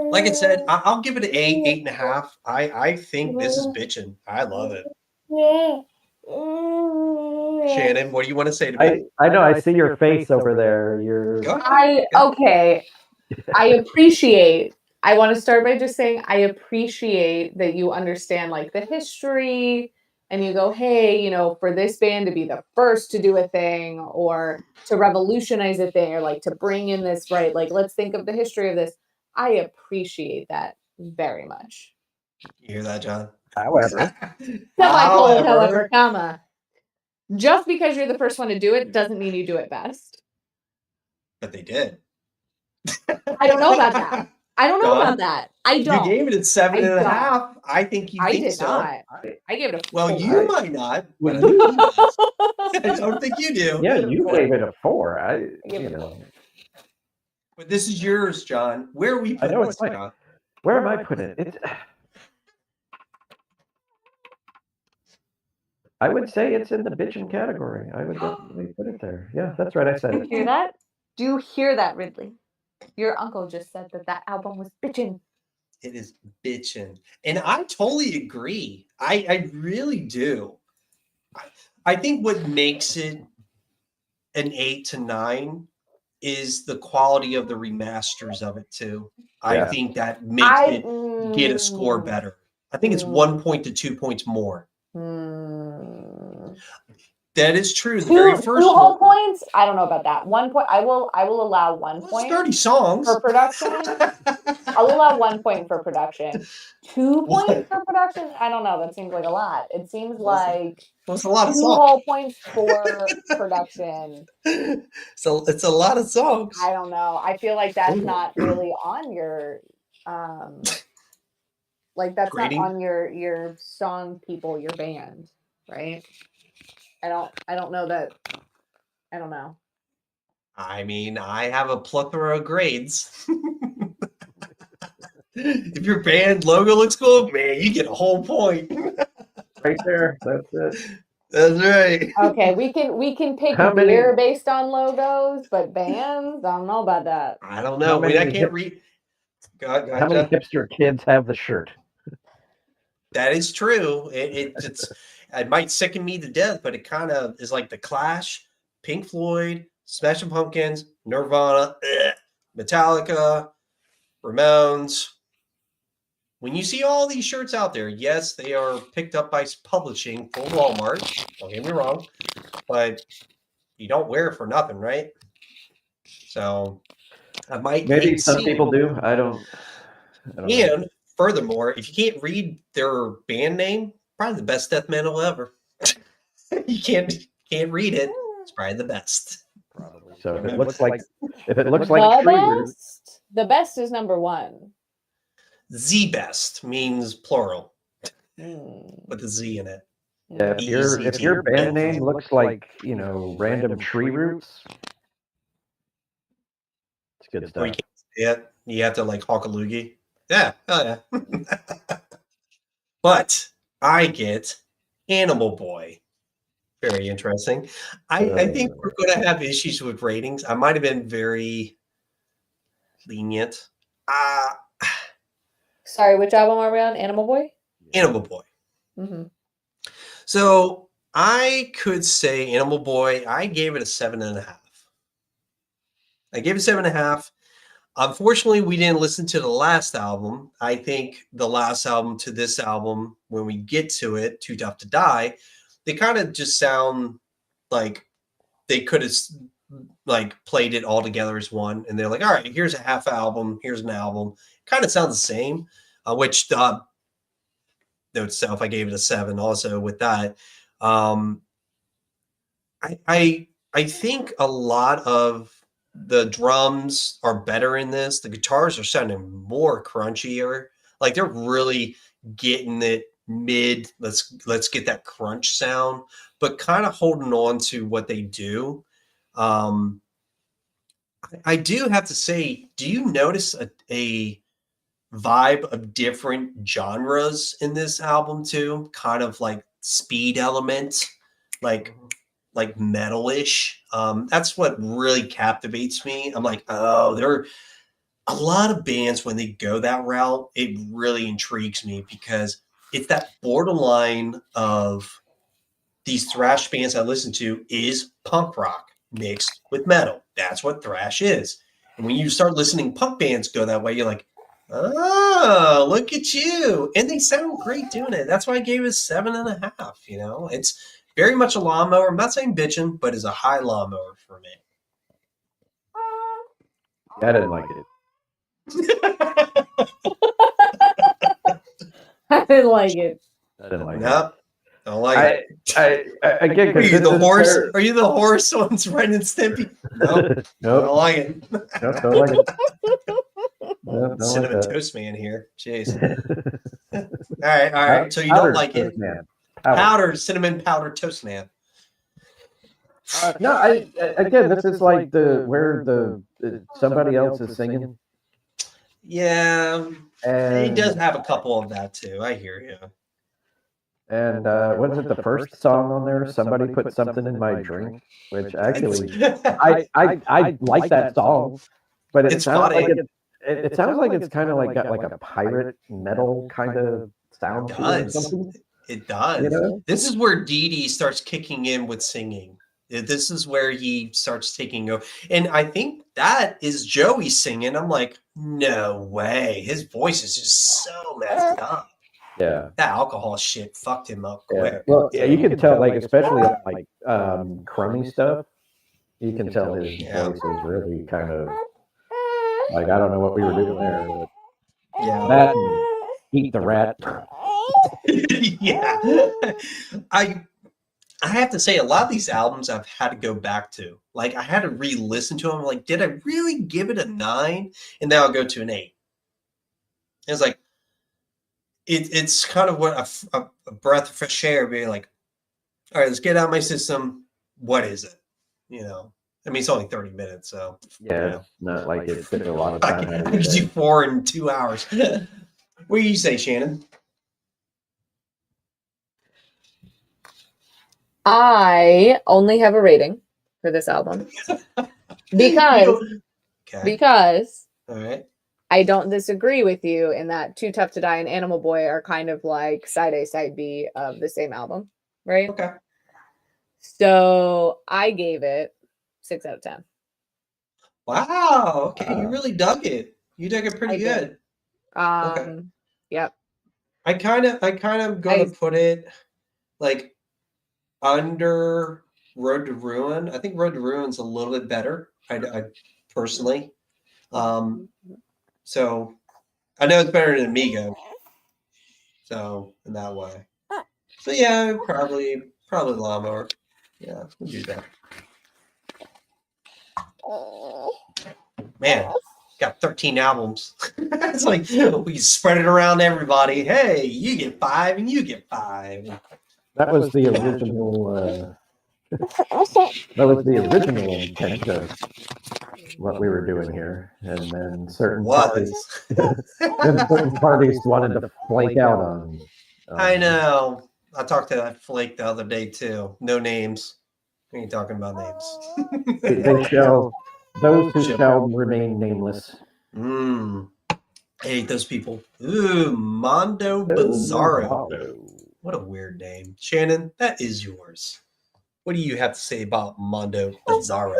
like I said, I'll give it an 8, 8.5. I think this is bitchin'. I love it. Shannon, what do you want to say to me? I know, I see your face over there. Okay. I want to start by just saying I appreciate that you understand the history, and you go, hey, for this band to be the first to do a thing, or to revolutionize a thing, or to bring in this, right? Let's think of the history of this. I appreciate that very much. You hear that, John? However, comma. Just because you're the first one to do it doesn't mean you do it best. But they did. I don't know about that. I don't know about that. I don't. You gave it a 7.5. I think you think did so. Not. I gave it a 4. Well, you might not. But I don't think you do. Yeah, you gave it a 4. But this is yours, John. Where are we putting this, John? Where am I putting it? I would say it's in the bitchin' category. I would definitely put it there. Yeah, that's right. I said it. Hear that? Do you hear that, Ridley? Your uncle just said that album was bitchin'. It is bitchin'. And I totally agree. I really do. I think what makes it an 8 to 9 is the quality of the remasters of it too. I think that makes it get a score better. I think it's 1 point to 2 points more. That is true. The very first 2 whole points. I don't know about that. 1 point. I will allow 1 point. 30 songs for production. I'll allow 1 point for production. 2 points for production. I don't know. That seems like a lot. It seems like it's a lot of 2 songs. whole points for production. So it's a lot of songs. I don't know. I feel like that's not really on your like that's Grading? not on your song people, your band, right? I don't know that. I don't know. I mean, I have a plethora of grades. If your band logo looks cool, man, you get a whole point. Right there. That's it. That's right. Okay, we can pick beer based on logos, but bands, I don't know about that. I don't know. I can't read. How many hipster kids have the shirt? That is true. It might sicken me to death, but it kind of is like the Clash, Pink Floyd, Smashing Pumpkins, Nirvana, Metallica, Ramones. When you see all these shirts out there, yes, they are picked up by publishing for Walmart. Don't get me wrong, but you don't wear it for nothing, right? So I might maybe some people do. I don't know. Furthermore, if you can't read their band name, probably the best death metal ever. You can't read it. It's probably the best. Probably. So if it looks like the best is number 1. The best means plural with a Z in it. Yeah, if your band name looks like random tree roots, it's good stuff. You have to like hawk a loogie. Yeah, oh yeah. But I get Animal Boy. Very interesting. I think we're going to have issues with ratings. I might have been very lenient. Sorry, which album are we on? Animal Boy? Animal Boy. Mm-hmm. So I could say Animal Boy, I gave it a 7.5. I gave it 7.5. Unfortunately, we didn't listen to the last album. I think the last album to this album, when we get to it, Too Tough to Die, they kind of just sound like they could have like played it all together as one. And they're like, all right, here's a half album. Here's an album. Kind of sounds the same, which the note itself, I gave it a 7 also with that. I think a lot of the drums are better in this. The guitars are sounding more crunchier. Like they're really getting it mid. Let's get that crunch sound, but kind of holding on to what they do. I do have to say, do you notice a vibe of different genres in this album too? Kind of like speed element, like metal-ish. That's what really captivates me. I'm like, oh, there are a lot of bands when they go that route, it really intrigues me because it's that borderline of these thrash bands I listen to is punk rock mixed with metal. That's what thrash is. And when you start listening punk bands go that way, you're like, oh, look at you. And they sound great doing it. That's why I gave it 7.5. It's very much a lawnmower. I'm not saying bitching, but it's a high lawnmower for me. I didn't like it. I didn't like it. I didn't like it. No, I don't like it. Again, are you the horse? Are you the horse on Ren and Stimpy? No, nope. I don't like it. Nope, don't like it. Cinnamon Toast Man here. Jeez. all right. So you don't like it? Man. Powdered cinnamon powdered toast man. No, again, this is like where somebody else is singing. Yeah, and he does have a couple of that too. I hear you. And what is it? The first song on there? Somebody put something in my drink, which actually I like that song, but it sounds like it sounds like it's kind of like got like a pirate metal kind of sound to it or something. It does. You know? This is where Dee Dee starts kicking in with singing. This is where he starts taking over. And I think that is Joey singing. I'm like, no way. His voice is just so messed up. Yeah. That alcohol shit fucked him up quick. Yeah. Well, yeah, you can tell, like, especially like crummy stuff, you can tell his voice is really kind of like, I don't know what we were doing there. But yeah. That Eat the Rat. Yeah. I have to say, a lot of these albums I've had to go back to. Like, I had to re-listen to them. Like, did I really give it a 9? And then I'll go to an 8. And it's like, it's kind of what a breath of fresh air, being like, all right, let's get out of my system. What is it? You know, I mean, it's only 30 minutes, so yeah, it's not like it's been a lot of time. I can do 4 in 2 hours. What do you say, Shannon? I only have a rating for this album because all right. I don't disagree with you in that Too Tough to Die and Animal Boy are kind of like side A, side B of the same album, right? Okay. So I gave it 6 out of 10. Wow. Okay, you really dug it. You dug it pretty good. Okay. Yep. I kind of gonna put it like under Road to Ruin. I think Road to Ruin's a little bit better. I personally. So I know it's better than Amigo. So in that way. So yeah, probably Lawnmower. Yeah, we'll do that. Man, got 13 albums. It's like we spread it around everybody. Hey, you get 5 and you get 5. That was the original. That was the original intent of what we were doing here, and then certain parties wanted to flake out on. I know. I talked to that flake the other day too. No names. We ain't talking about names. Those who shall remain nameless. I hate those people. Ooh, Mondo Bizarro. What a weird name. Shannon, that is yours. What do you have to say about Mondo Bizarro?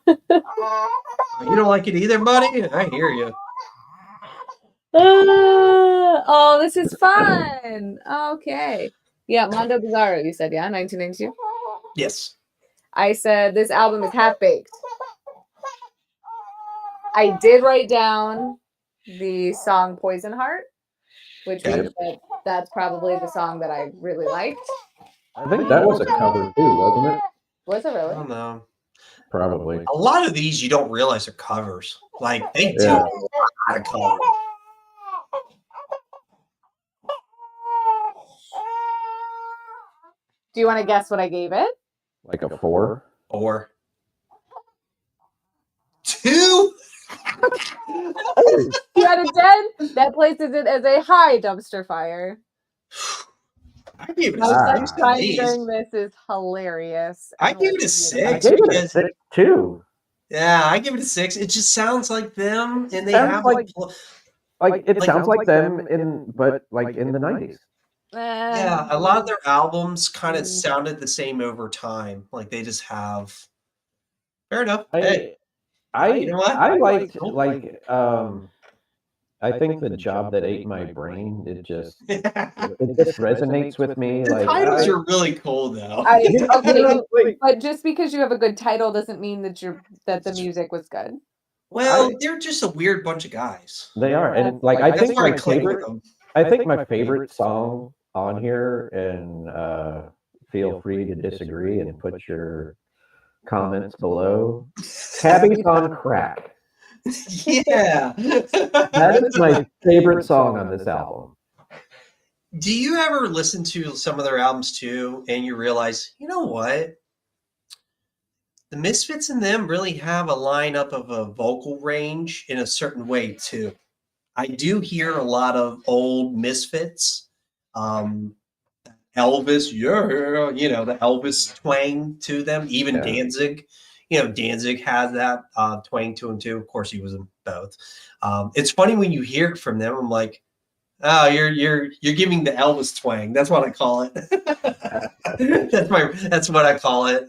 You don't like it either, buddy? I hear you. Oh, this is fun. Okay. Yeah, Mondo Bizarro, you said, yeah? 1992? Yes. I said this album is half-baked. I did write down the song Poison Heart, which means that that's probably the song that I really liked. I think that was a cover too, wasn't it? Was it really? I don't know. Probably. A lot of these you don't realize are covers. Like, they do a lot of covers. Do you want to guess what I gave it? Like a 4? 4. 2? 2 out of 10? That places it as a high dumpster fire. I gave it a 6. During this is hilarious. I gave it a 6. I gave it a 6 too. Yeah, I give it a 6. It just sounds like them, and they have like it sounds like them but in the 90s. Yeah, a lot of their albums kind of sounded the same over time. Like they just have. Fair enough. You know what? I liked I think the Job That Ate My Brain, it just resonates with me. The titles are really cool though. But just because you have a good title doesn't mean that the music was good. Well, they're just a weird bunch of guys. They are, and I think my favorite song on here, and feel free to disagree and put your comments below. Tabby's on crack. Yeah. That is my favorite song on this album. Do you ever listen to some of their albums too, and you realize, you know what? The Misfits and them really have a lineup of a vocal range in a certain way too. I do hear a lot of old Misfits, Elvis, the Elvis twang to them. Even Danzig, Danzig has that twang to him too. Of course, he was in both. It's funny when you hear it from them. I'm like, oh, you're giving the Elvis twang. That's what I call it. That's what I call it.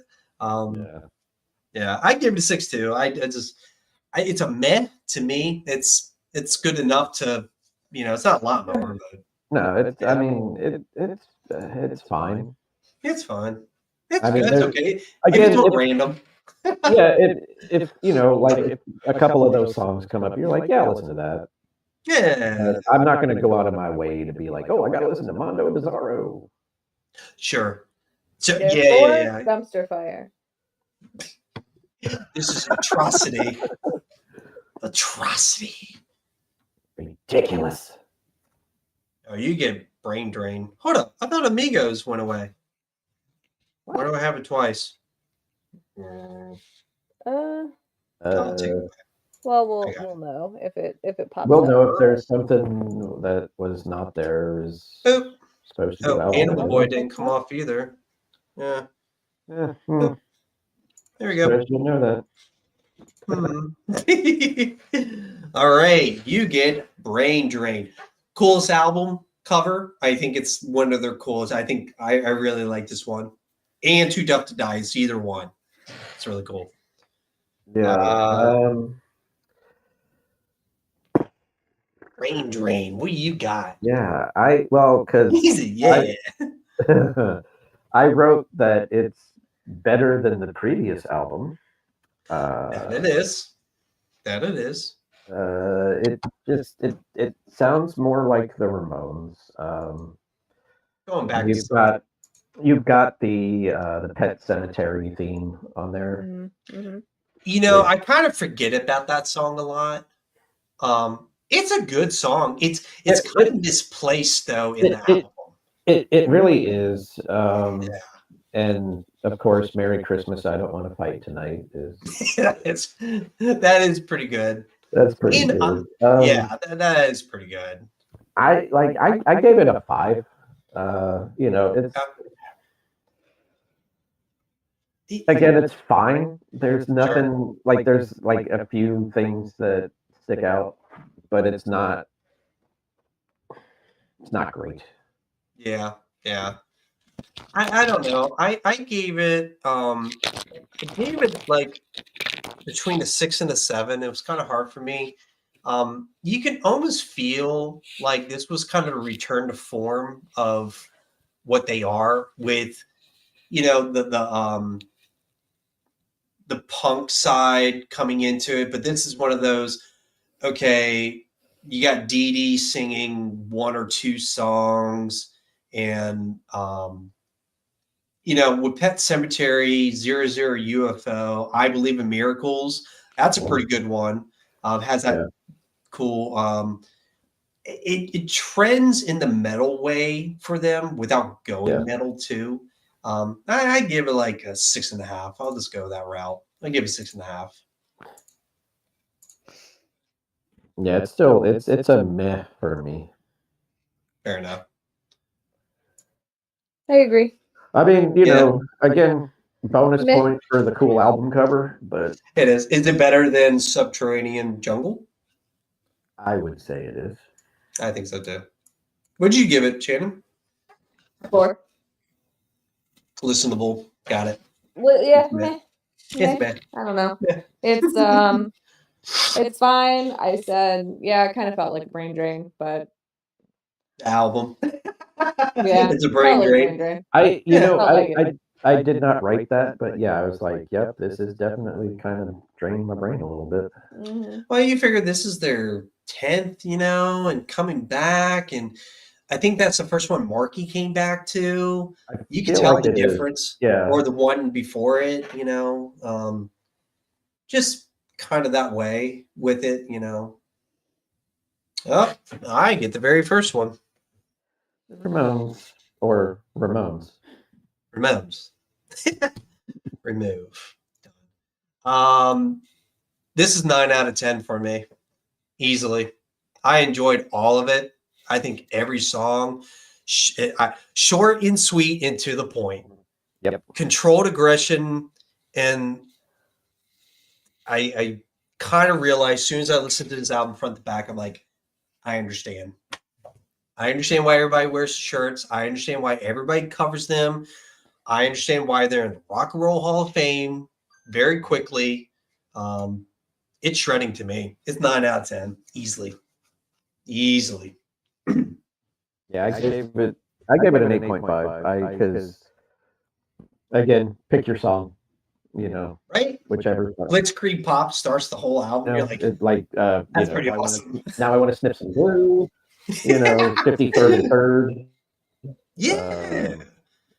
Yeah, I give it a 6 too. It's a meh to me. It's good enough to, it's not a lot more, but no, I mean, it's fine. It's fine. It's mean, good. It's okay. Again, it's random. Yeah, if if a couple of those songs come up, you're like, yeah, listen to that. Yeah. I'm not going to go out of my way to be like, oh, I got to listen to Mondo Bizarro. Sure. So yeah. Dumpster fire. This is atrocity. Atrocity. Ridiculous. Oh, you get brain drain. Hold up. I thought Amigos went away. Why do I have it twice? Well, we'll know if it pops. We'll up. know if there's something that was not there is supposed to go out. Animal Boy didn't come off either. Yeah. There we go. You know that. All right, you get Brain Drain. Coolest album cover. I think it's one of their coolest. I think I really like this one. And Too Tough to Die. It's either one. It's really cool. Yeah. Brain Drain. What do you got? Yeah, because easy. Yeah. I wrote that it's better than the previous album. That it is. It sounds more like the Ramones. Going back, you've got the Pet Cemetery theme on there. Mm-hmm. I kind of forget about that song a lot. It's a good song. It's kind of misplaced though in the album. It really is. And of course, Merry Christmas, I Don't Want to Fight Tonight is. That is pretty good. That's pretty good. That is pretty good. I gave it a 5. It's fine. There's nothing there's a few things that stick out, but it's not great. Yeah. I don't know. I gave it like between a 6 and a 7. It was kind of hard for me. You can almost feel like this was kind of a return to form of what they are with, the punk side coming into it. But this is one of those, okay, you got Dee Dee singing 1 or 2 songs, and with Pet Cemetery, 00 UFO, I Believe in Miracles, that's a pretty good one. Has that cool it trends in the metal way for them without going metal too. I give it like a 6.5. I'll just go that route. I give it 6.5. Yeah, it's still it's a meh for me. Fair enough. I agree. I mean, again, bonus point for the cool album cover, but it is. Is it better than Subterranean Jungle? I would say it is. I think so too. What'd you give it, Shannon? 4. Listenable. Got it. Well, yeah. It's bad. I don't know. It's it's fine. I said, it kind of felt like a brain drain, but the album. It's a brain drain. I did not write that, but I was like, yep, this is definitely kind of draining my brain a little bit. Mm-hmm. Well, you figure this is their 10th, and coming back, and I think that's the first one Marky came back to. I You could feel tell like the it is. difference. Yeah. Or the one before it, you know. Just kind of that way with it, you know. Oh, I get the very first one. Ramones or Ramones. Ramones. Remove. This is 9 out of 10 for me. Easily. I enjoyed all of it. I think every song, short and sweet and to the point. Yep. Controlled aggression, and I kind of realized as soon as I listened to this album front to back, I'm like, I understand. I understand why everybody wears shirts. I understand why everybody covers them. I understand why they're in the Rock and Roll Hall of Fame very quickly. It's shredding to me. It's 9 out of 10, easily. Yeah, I gave it an 8.5. Because again, pick your song, you know, right? Whichever. Blitzkrieg Pop starts the whole album. You're like, that's pretty awesome. Now I want to snip some glue. 53rd and 3rd. Yeah.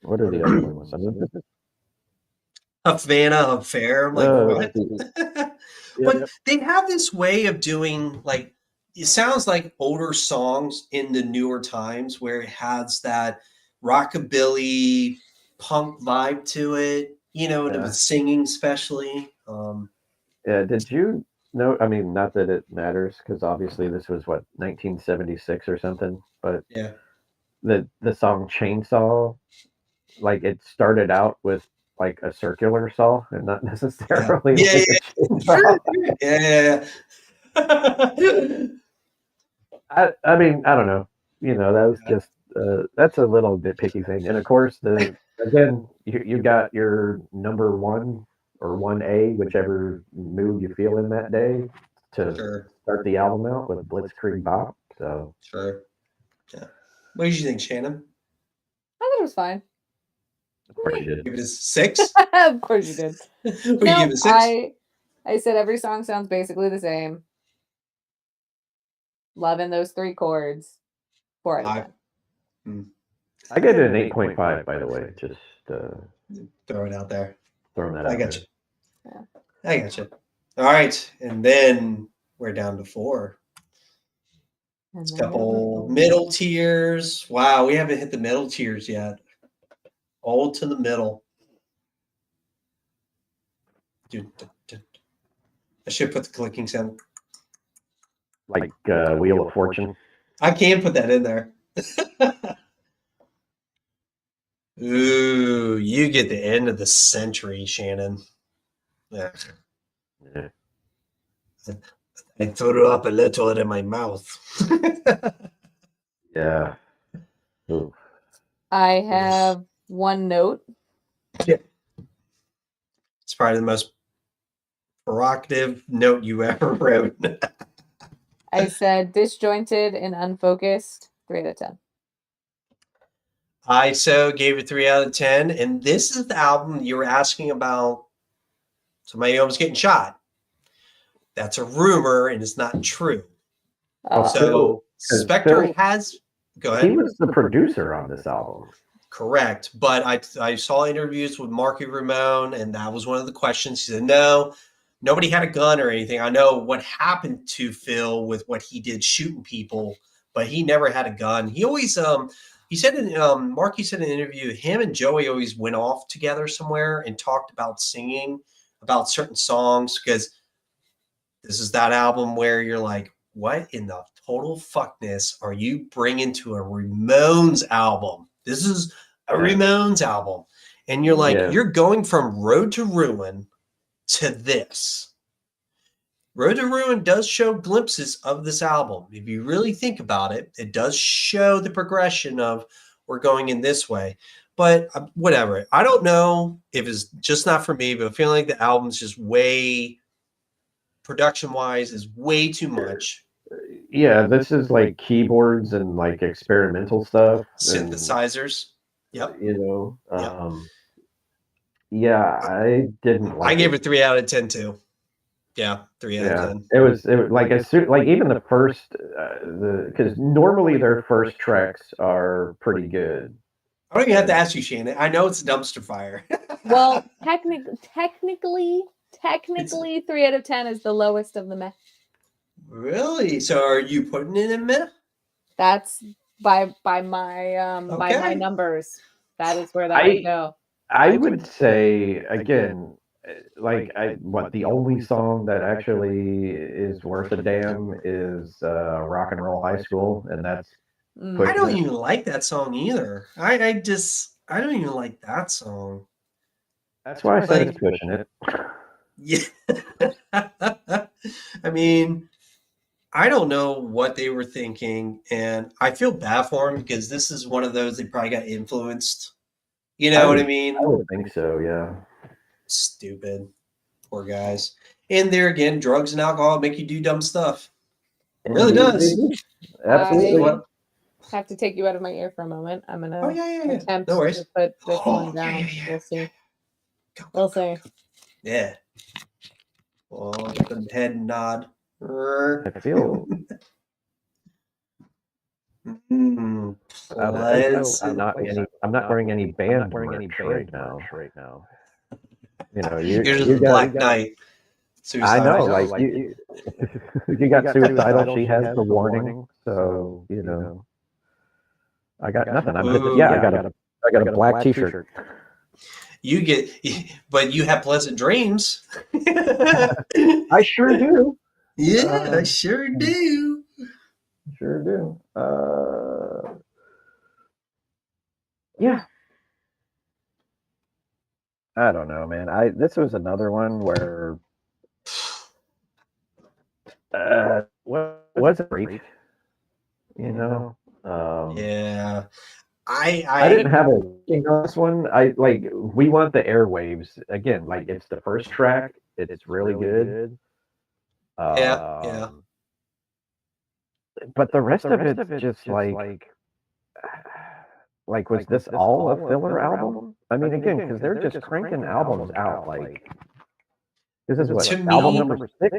What are the other ones? Havana Affair. I'm like, what? But they have this way of doing, like, it sounds like older songs in the newer times where it has that rockabilly punk vibe to it, the singing especially. Yeah, did you know? I mean, not that it matters because obviously this was 1976 or something, but yeah, the song Chainsaw, like it started out with like a circular saw and not necessarily yeah. I mean, I don't know. That was just that's a little nitpicky thing. And of course, again, you got your number one or 1A, whichever mood you feel in that day, to start the album out with Blitzkrieg Bop. So sure. Yeah. What did you think, Shannon? I thought it was fine. Of course you did. Give it a 6? Of course you did. What do you give it a 6? I said every song sounds basically the same. Loving those 3 chords. 4 out of 10. I get it an 8.5, by the way. Just throw it out there. Throwing that I out got there. you. Yeah. I got you. All right. And then we're down to 4. It's a couple middle tiers. Wow, we haven't hit the middle tiers yet. All to the middle. Dude, I should put the clicking sound. Like Wheel of Fortune. I can put that in there. Ooh, you get the end of the century, Shannon. Yeah. I threw up a little in my mouth. Yeah. Ooh. I have one note. Yeah. It's probably the most provocative note you ever wrote. I said disjointed and unfocused. 3 out of 10. I gave it 3 out of 10. And this is the album you were asking about. Somebody almost getting shot. That's a rumor and it's not true. So Spectre has. Go ahead. He was the producer on this album. Correct. But I saw interviews with Marky Ramone, and that was one of the questions. He said, no, nobody had a gun or anything. I know what happened to Phil with what he did shooting people, but he never had a gun. He always, he said Marky said in an interview, him and Joey always went off together somewhere and talked about singing about certain songs, because this is that album where you're like, what in the total fuckness are you bringing to a Ramones album? This is a Ramones album. And you're like, you're going from Road to Ruin to this. Road to Ruin does show glimpses of this album. If you really think about it, it does show the progression of we're going in this way. But whatever. I don't know if it's just not for me, but I feel like the album's just way, production-wise, is way too much. Yeah, this is like keyboards and like experimental stuff. Synthesizers. Yep. Yeah, I didn't like I gave it 3 out of 10 too. Yeah, 3 out of 10. It was like as soon like even the first because normally their first tracks are pretty good. I don't even have to ask you, Shannon. I know it's a dumpster fire. Well, technically, 3 out of 10 is the lowest of the meh. Really? So are you putting it in meh? That's by my numbers. That is where that would go. I would say again, like the only song that actually is worth a damn is Rock and Roll High School, and that's I don't even like that song either. I don't even like that song. That's why I said it's pushing it. Yeah. I mean, I don't know what they were thinking, and I feel bad for them because this is one of those they probably got influenced. You know what I mean? I would think so, yeah. Stupid. Poor guys. And there again, drugs and alcohol make you do dumb stuff. It really does. Absolutely. I have to take you out of my ear for a moment. I'm going to attempt no worries. to put this one down. Yeah. We'll see. We'll see. Yeah. Well, get the head nod. I feel... I'm not wearing any band merch right now. You know, you're just a Black Knight. I know, like you you got Suicidal. She has the warning, so you know. I got nothing. I got a black T-shirt. You get, but you have pleasant dreams. I sure do. Yeah, I sure do. Sure do. Yeah. I don't know, man. This was another one where wasn't great. You know. Yeah. I didn't have a rating on this one. We Want the Airwaves again. Like it's the first track. It's really good. Yeah. But the rest of it's just like was this all a filler album? I mean, again, because they're just cranking albums out. Like this is what album number 6.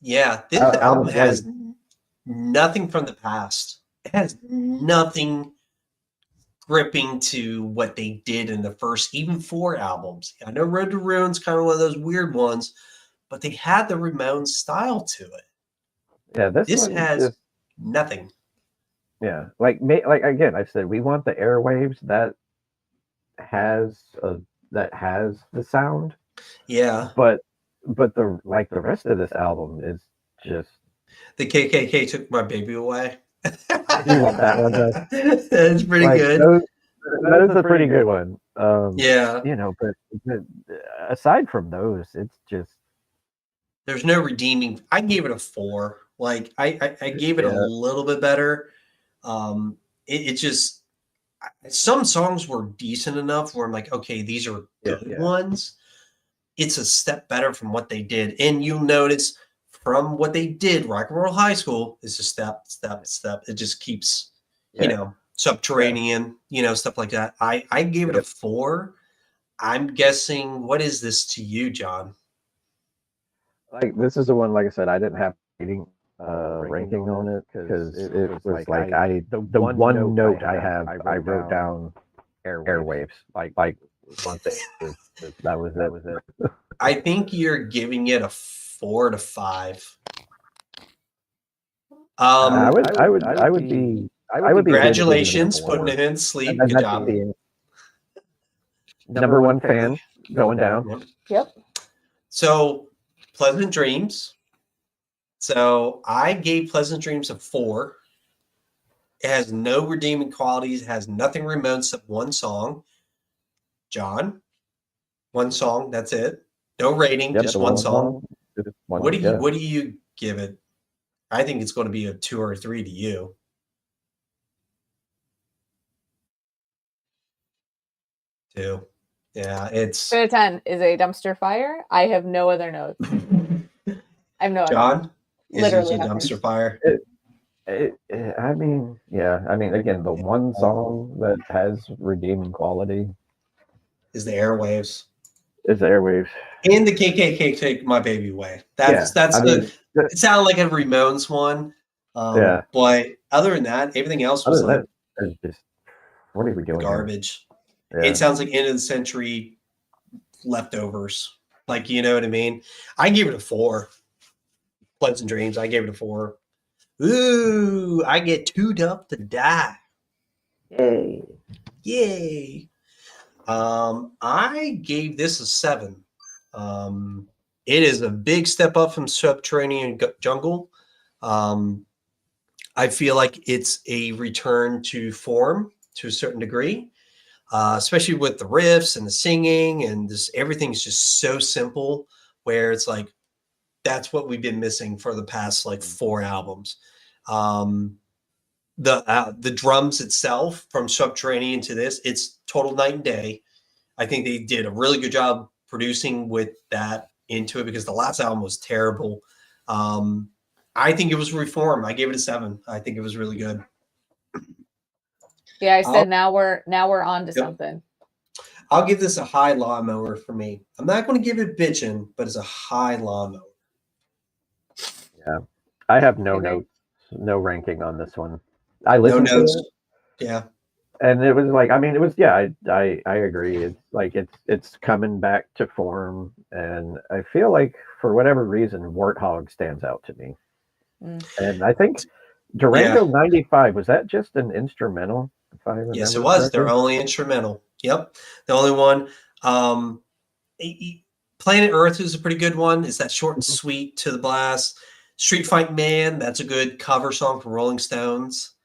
Yeah, this album has nothing from the past. It has nothing gripping to what they did in the first even 4 albums. I know Road to Ruin's kind of one of those weird ones, but they had the Ramones style to it. Yeah, this has nothing. Yeah, like again, I said We Want the Airwaves. That has the sound. Yeah, but the rest of this album is just the KKK Took My Baby Away. I do want that one. That's pretty good. That is a pretty good one. Yeah, you know, but aside from those, it's just there's no redeeming. I gave it a 4. Like I gave it a little bit better. It just some songs were decent enough where I'm like, okay, these are good ones. It's a step better from what they did, and you'll notice from what they did, Rock and Roll High School is a step. It just keeps, you know, Subterranean, you know, stuff like that. I gave it a 4. I'm guessing, what is this to you, John? Like this is the one. Like I said, I didn't have ranking on it because it was like the one note I wrote down airwaves. Like one thing. That was it. I think you're giving it a 4 to 5. I would be. Congratulations, putting it in sleep. Good job. Number 1 fan going down. Yep. So, Pleasant Dreams. So I gave Pleasant Dreams a 4. It has no redeeming qualities. It has nothing Ramones except one song. John, 1 song. That's it. No rating, just one song. What do you give it? I think it's going to be a 2 or 3 to you. 2. Yeah, it's 2 out of 10 is a dumpster fire. I have no other notes. I have no other. John, literally a dumpster fire. I mean, again, the one song that has redeeming quality is the Airwaves. It's Airwaves. And the KKK Take My Baby Away. That's it sounded like a Ramones one. But other than that, everything else was like just, what are we doing? Garbage. Yeah. It sounds like end of the century leftovers. Like, you know what I mean? I gave it a 4. Pleasant Dreams. I gave it a 4. Ooh, I get Too'd Up to Die. Yay. I gave this a 7. It is a big step up from Subterranean Jungle. I feel like it's a return to form to a certain degree, especially with the riffs and the singing, and this everything's just so simple where it's like that's what we've been missing for the past like 4 albums. The drums itself from Subterranean to this, it's total night and day. I think they did a really good job producing with that into it because the last album was terrible. I think it was Reform. I gave it a 7. I think it was really good. Yeah, I said now we're on to something. I'll give this a high lawnmower for me. I'm not going to give it bitchin', but it's a high lawnmower. Yeah, I have no notes, no ranking on this one. I listened to it. Yeah. And it was like, I mean, it was, I agree. It's like, it's coming back to form. And I feel like for whatever reason, Warthog stands out to me. And I think Durango 95, was that just an instrumental? If I remember yes, it was. correctly? Their only instrumental. Yep. The only one. Planet Earth is a pretty good one. It's that short and sweet to the blast. Street Fight Man, that's a good cover song from Rolling Stones.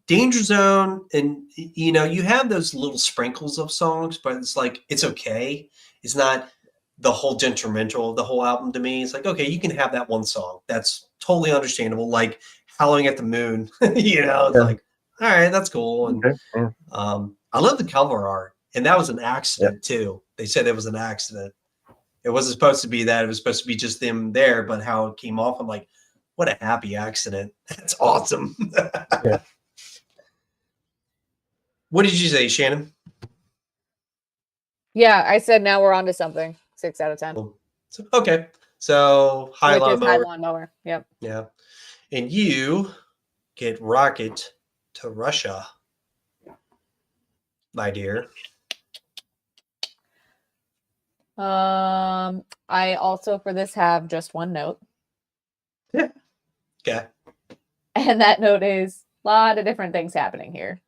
Danger Zone, and you know, you have those little sprinkles of songs, but it's like it's okay. It's not the whole detrimental of the whole album to me. It's like, okay, you can have that one song. That's totally understandable. Like Howling at the Moon, you know, it's like, all right, that's cool. And I love the cover art, and that was an accident too. They said it was an accident. It wasn't supposed to be that. It was supposed to be just them there, but how it came off, I'm like, what a happy accident. That's awesome. What did you say, Shannon? Yeah, I said now we're on to something. 6 out of 10. Cool. Okay. So high lawnmower. Yep. Yeah. And you get Rocket to Russia, my dear. I also for this have just one note. Yeah. Okay. And that note is a lot of different things happening here.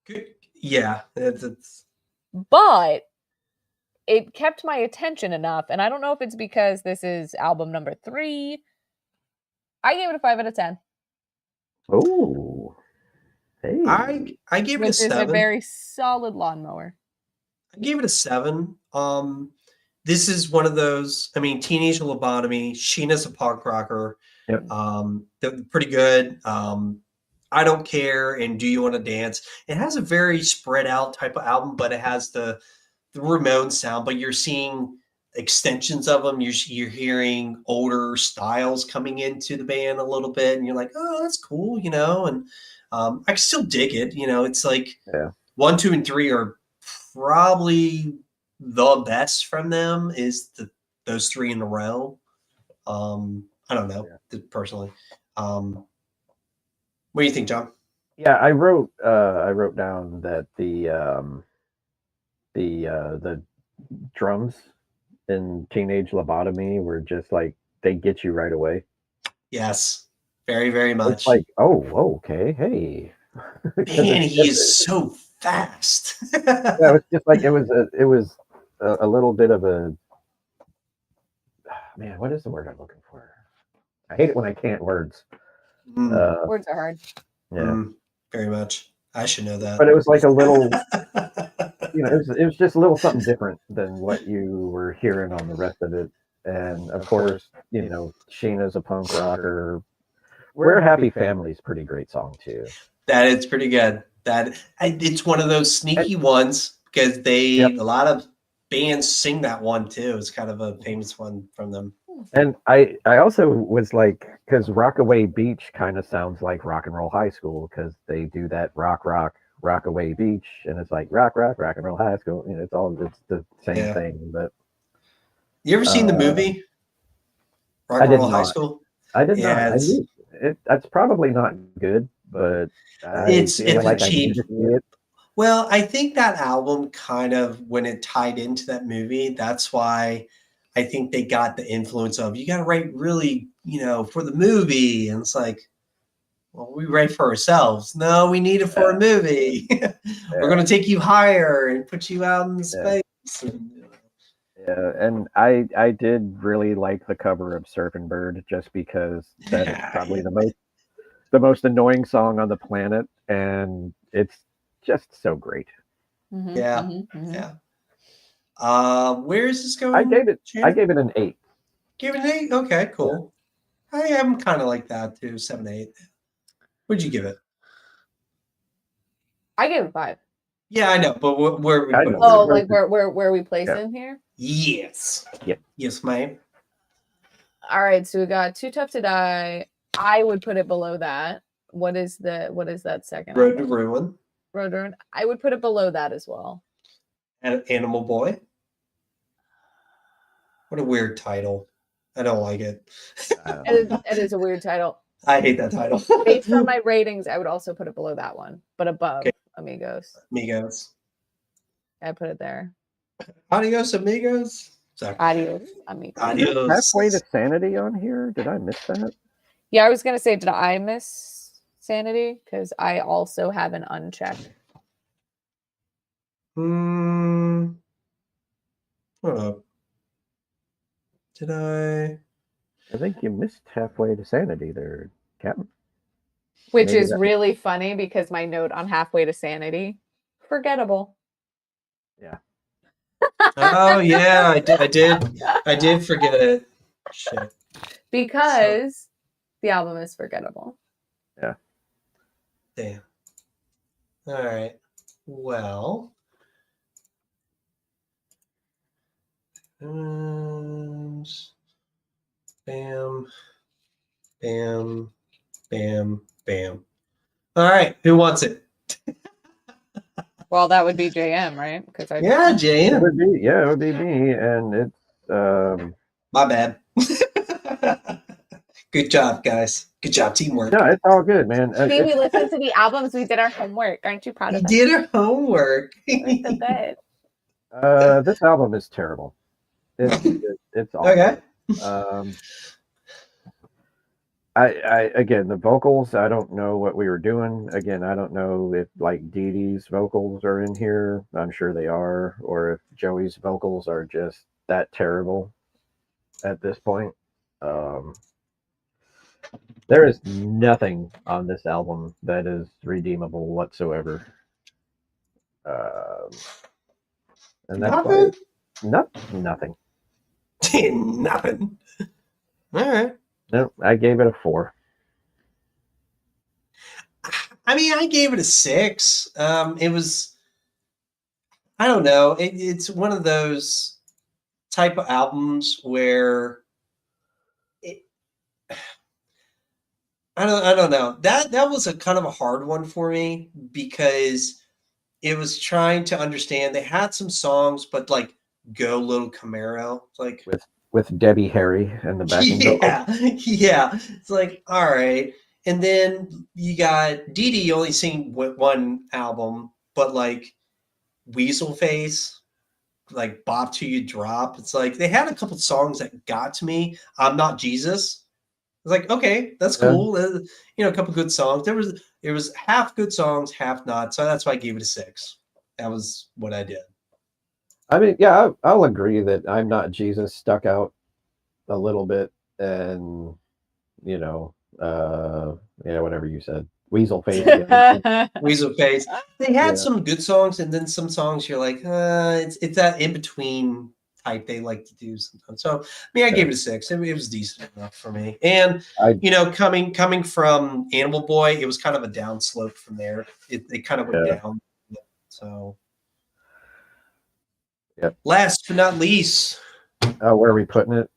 Good. Yeah. But it kept my attention enough, and I don't know if it's because this is album number 3. I gave it a 5 out of 10. Oh. Hey. I gave it a 7. This is a very solid lawnmower. I gave it a 7. This is one of those, I mean, Teenage Lobotomy, Sheena's a punk rocker. Yep. They're pretty good. I Don't Care and Do You Want to Dance. It has a very spread out type of album, but it has the Ramones sound, but you're seeing extensions of them. You're hearing older styles coming into the band a little bit, and you're like, oh, that's cool, you know, and I still dig it. You know, it's like 1, 2, and 3 are probably the best from them is those 3 in a row. I don't know personally. What do you think, John? Yeah, I wrote down that the drums in Teenage Lobotomy were just like they get you right away. Yes, very, very much. It's like, oh, okay, hey. Man, he is so fast. Yeah, it was just like it was a little bit of a man. What is the word I'm looking for? I hate it when I can't words. Words are hard. Yeah, very much. I should know that. But it was like a little, you know, it was just a little something different than what you were hearing on the rest of it. And of course, you know, Sheena's a punk rocker. We're a Happy Family's pretty great song too. That is pretty good. It's one of those sneaky ones because a lot of bands sing that one too. It's kind of a famous one from them. And I also was like, because Rockaway Beach kind of sounds like Rock and Roll High School because they do that rock Rockaway Beach, and it's like rock and roll high school. You know, it's the same thing. But you ever seen the movie Rock and Roll High School? I did not. It's probably not good, but it's like cheap. I need to see it. Well, I think that album kind of, when it tied into that movie, that's why I think they got the influence of, you got to write really, you know, for the movie. And it's like, well, we write for ourselves. No, we need it for a movie. We're going to take you higher and put you out in space. Yeah, and I did really like the cover of Surfing Bird, just because that is probably the most annoying song on the planet, and it's just so great. Yeah. Where is this going? I gave it an 8. Give it an 8? Okay, cool. Yeah. I am kind of like that too, 7, 8. What'd you give it? I gave it 5. Yeah, I know, but where we put it? Oh, like where we place it in here? Yes. Yep. Yes, ma'am. All right, so we got Too Tough to Die. I would put it below that. What is that second? Road to Ruin. Road to Ruin. I would put it below that as well. And Animal Boy. What a weird title. I don't like it. It is a weird title. I hate that title. Based on my ratings, I would also put it below that one, but above Amigos. I put it there. Adios, amigos. Sorry. Adios, amigos. Adios. Halfway to Sanity on here? Did I miss that? Yeah, I was gonna say, did I miss Sanity? Because I also have an unchecked. Hold up. Did I? I think you missed Halfway to Sanity there, Captain. Which is really funny because my note on Halfway to Sanity, forgettable. Yeah. Oh yeah, I did forget it. Shit. Because the album is forgettable. Yeah. Damn. All right. Well. Bam. Bam. Bam. Bam. All right. Who wants it? Well, that would be JM, right? JM. It would be me, and it's my bad. Good job, guys. Good job, teamwork. No, it's all good, man. See, we listened to the albums. We did our homework. Aren't you proud of us? We did our homework. We're so good. This album is terrible. It's awful. Okay. I again, the vocals, I don't know what we were doing. Again, I don't know if like Dee Dee's vocals are in here. I'm sure they are, or if Joey's vocals are just that terrible at this point. There is nothing on this album that is redeemable whatsoever. And that's why nothing. Nothing. All right. No, I gave it a 4. I mean, I gave it a 6. It was, I don't know. It's one of those type of albums where I don't know. That was a kind of a hard one for me because it was trying to understand. They had some songs, but like Go Little Camaro, like with Debbie Harry and the backing vocals. Yeah. It's like, all right. And then you got Dee Dee only singing one album, but like Weasel Face, like Bop Till You Drop. It's like they had a couple songs that got to me. I'm Not Jesus. I was like, okay, that's cool. A couple good songs. There was half good songs, half not. So that's why I gave it a 6. That was what I did. I mean, yeah, I'll agree that I'm Not Jesus stuck out a little bit, and whatever you said, Weasel Face. Weasel Face. They had some good songs, and then some songs you're like, it's that in between type they like to do sometimes. So, I mean, I gave it a 6. It was decent enough for me. And coming from Animal Boy, it was kind of a downslope from there. It kind of went down. So. Yep. Last but not least. Where are we putting it?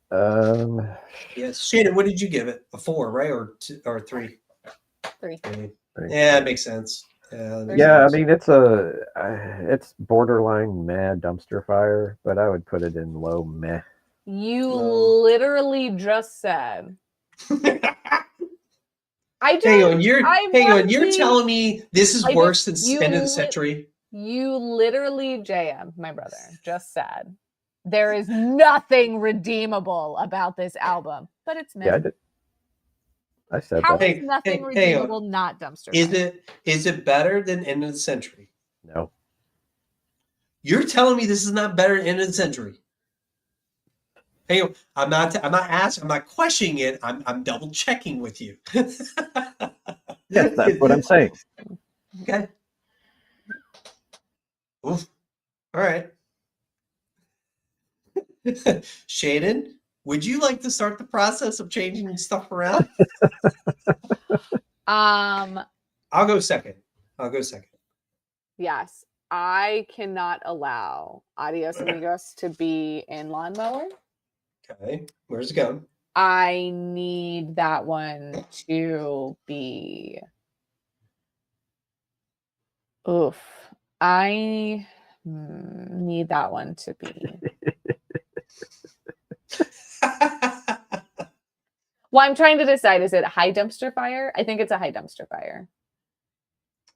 Yes. Shannon, what did you give it? A 4, right? Or 3? 3. Yeah, it makes sense. Yeah, I mean it's borderline meh dumpster fire, but I would put it in low meh. You literally just said. Hang on, you're telling me this is worse than End of the Century? You literally, JM, my brother, just said there is nothing redeemable about this album, but it's meh. Yeah, I said How that. is nothing redeemable not dumpster fire? Is it better than End of the Century? No. You're telling me this is not better than End of the Century? Hey, I'm not asking. I'm not questioning it. I'm double checking with you. Yes, that's what I'm saying. Okay. Oof. All right. Shannon, would you like to start the process of changing stuff around? I'll go second. Yes. I cannot allow Adios Amigos to be in Lawnmower. Okay. Where's it going? I need that one to be. Oof. I need that one to be. Well, I'm trying to decide. Is it high dumpster fire? I think it's a high dumpster fire.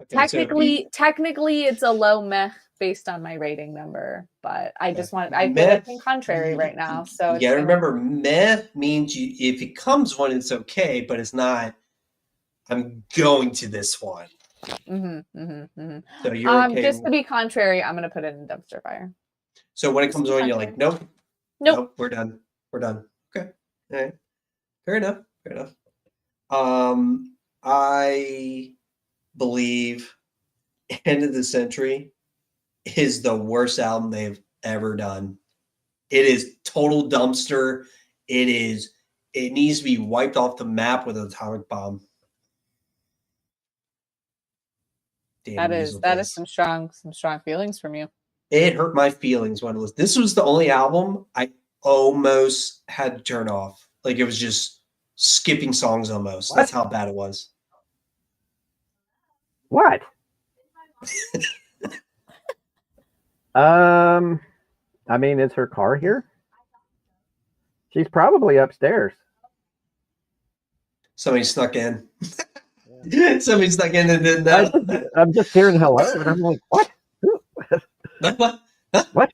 Okay, technically, it's a low meh based on my rating number, but I just want. I feel like I'm contrary right now. So you gotta remember, meh means if it comes one, it's okay, but it's not. I'm going to this one. So you're okay. Just to be contrary, I'm gonna put it in dumpster fire. So when it comes on, you're like, nope, we're done. Okay, all right, fair enough. I believe End of the Century is the worst album they've ever done. It is total dumpster. It needs to be wiped off the map with an atomic bomb. That is some strong feelings from you. It hurt my feelings when it was. This was the only album I almost had to turn off. Like it was just skipping songs almost. What? That's how bad it was. What? I mean, is her car here? She's probably upstairs. Somebody snuck in. Somebody snuck in and didn't know. I'm just hearing hello, and I'm like, what? What?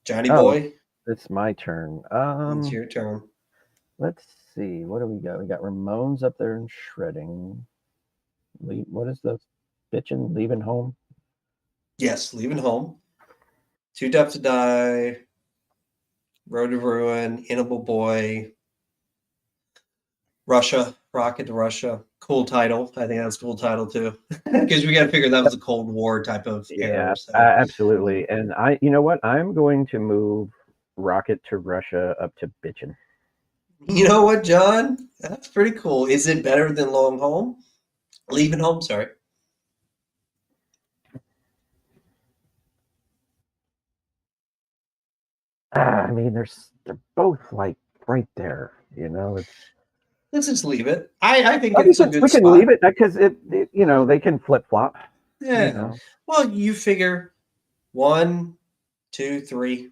Johnny boy. It's my turn. It's your turn. Let's see. What do we got? We got Ramones up there and shredding. What is the bitchin'? Leaving Home? Yes, Leaving Home. Too Tough to Die. Road to Ruin. Animal Boy. Russia. Rocket to Russia. Cool title. I think that's a cool title too. Because we got to figure that was a Cold War type of era. So. Absolutely. And you know what? I'm going to move Rocket to Russia up to bitchin'. You know what, John? That's pretty cool. Is it better than Leaving Home? Sorry. I mean, they're both like right there. You know, let's just leave it. I think it's a good we can spot. leave it because it they can flip flop. Yeah. You know. Well, you figure 1, 2, 3.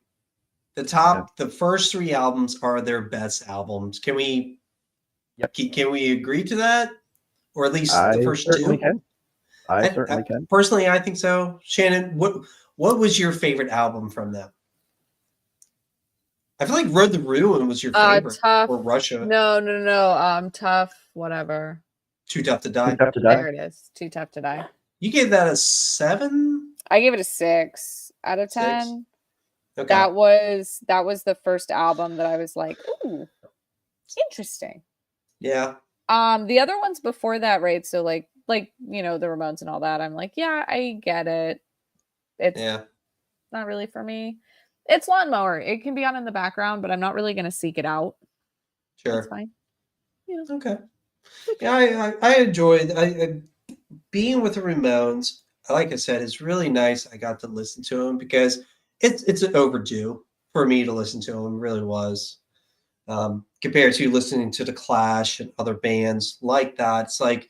The first 3 albums are their best albums. Can we? Yep. Can we agree to that, or at least the first 2? I certainly can. Personally, I think so. Shannon, what was your favorite album from them? I feel like Road to Ruin was your favorite. Tough. Or Russia. No. Tough. Whatever. Too Tough to Die. There it is. Too Tough to Die. You gave that a 7? I gave it a 6 out of 10. 6? Okay. That was the first album that I was like, ooh, interesting. Yeah. The other ones before that, right? So like the Ramones and all that. I'm like, yeah, I get it. It's not really for me. It's Lawnmower. It can be on in the background, but I'm not really going to seek it out. Sure. That's fine. Yeah. Okay. Yeah, I enjoyed being with the Ramones. Like I said, it's really nice. I got to listen to them because it's an overdue for me to listen to them. It really was. Compared to listening to The Clash and other bands like that. It's like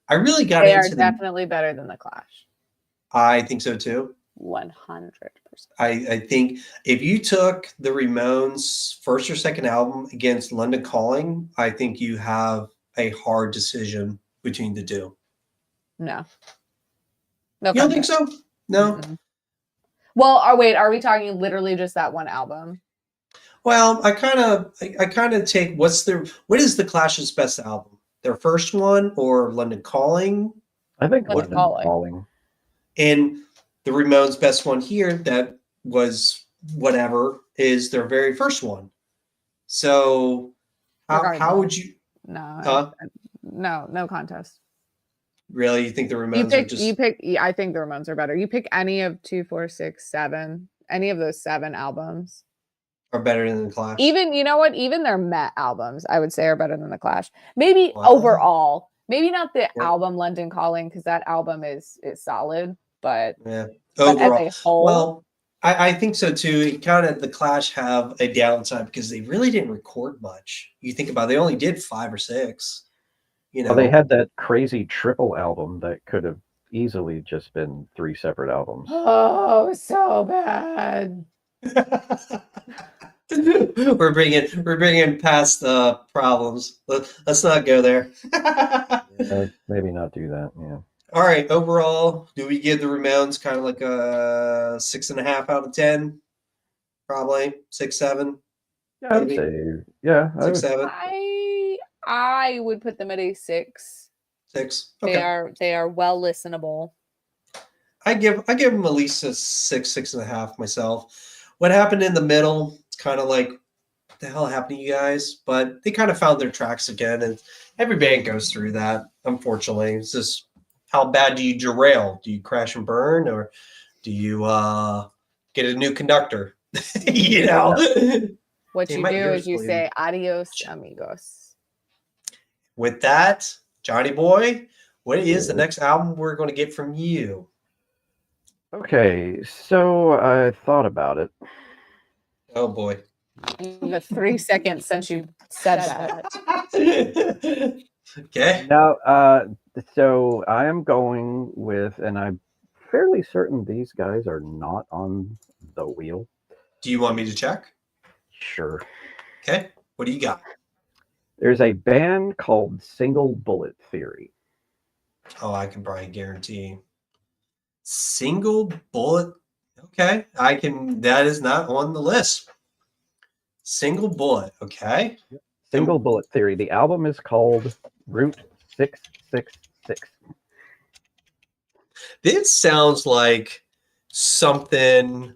I really got They are into definitely better than the Clash. I think so too. 100%. I think if you took the Ramones' first or second album against London Calling, I think you have a hard decision between the two. No. You don't think so? No. Mm-mm. Well, wait, are we talking literally just that one album? Well, I kind of take what is the Clash's best album? Their first one or London Calling? I think London London Calling. And the Ramones' best one here that was whatever is their very first one. So how would you? No, no contest. Really, you think the Ramones are just? I think the Ramones are better. You pick any of 2, 4, 6, 7, any of those 7 albums Are better than the Clash. Even, you know what? Even their Met albums, I would say, are better than the Clash. Maybe overall, maybe not the album London Calling, because that album is solid, but overall, as a whole, well, I think so too. Kind of the Clash have a downside because they really didn't record much. You think about it, they only did 5 or 6. You know, well, they had that crazy triple album that could have easily just been 3 separate albums. Oh, so bad. we're bringing past problems. Let's not go there. Maybe not do that. Yeah. All right. Overall, do we give the Ramones kind of like a 6.5 out of 10? Probably 6, 7. Yeah, I would say 6, 7. I would put them at a 6. 6. Okay. They are well listenable. I give them at least a 6, 6.5 myself. What happened in the middle? It's kind of like, what the hell happened to you guys? But they kind of found their tracks again, and every band goes through that. Unfortunately, it's just how bad do you derail? Do you crash and burn, or do you get a new conductor? You know, what you do is you say adios, amigos. With that, Johnny boy, what is the next album we're going to get from you? Okay, so I thought about it. Oh boy. The 3 seconds since you said that. Okay. Now, so I am going with, and I'm fairly certain these guys are not on the wheel. Do you want me to check? Sure. Okay. What do you got? There's a band called Single Bullet Theory. Oh, I can probably guarantee. Single Bullet. Okay. That is not on the list. Single Bullet. Okay. Single Bullet Theory. The album is called Route 666. This sounds like something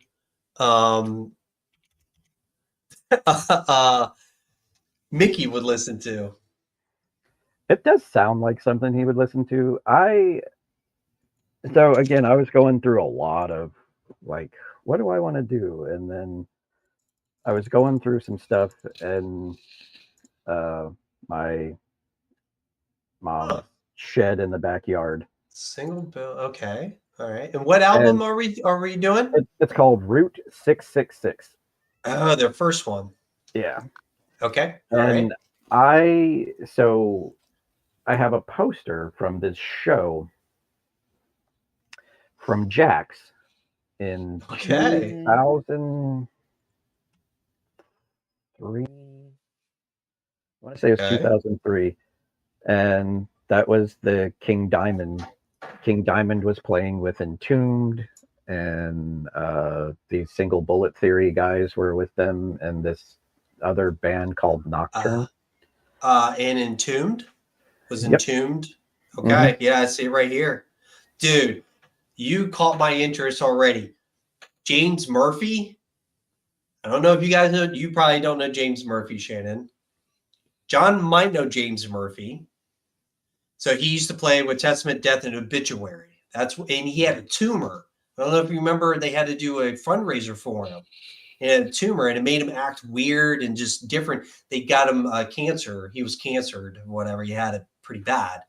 Mickey would listen to. It does sound like something he would listen to. So again, I was going through a lot of like, what do I want to do? And then I was going through some stuff, and my mom's shed in the backyard. Single Bill. Okay. All right. And what album are we doing? It's called Route 666. Oh, their first one. Yeah. Okay. All and right. I have a poster from this show from Jack's in 2003. I want to say it was 2003. And that was the King Diamond. King Diamond was playing with Entombed, and the Single Bullet Theory guys were with them, and this other band called Nocturne. And Entombed? Was Entombed? Yep. Okay. Mm-hmm. Yeah, I see it right here. Dude, you caught my interest already. James Murphy. I don't know if you guys know. You probably don't know James Murphy, Shannon. John might know James Murphy. So he used to play with Testament, Death, and Obituary. And he had a tumor. I don't know if you remember, they had to do a fundraiser for him. He had a tumor, and it made him act weird and just different. They got him cancer. He was cancered, whatever. He had it pretty bad.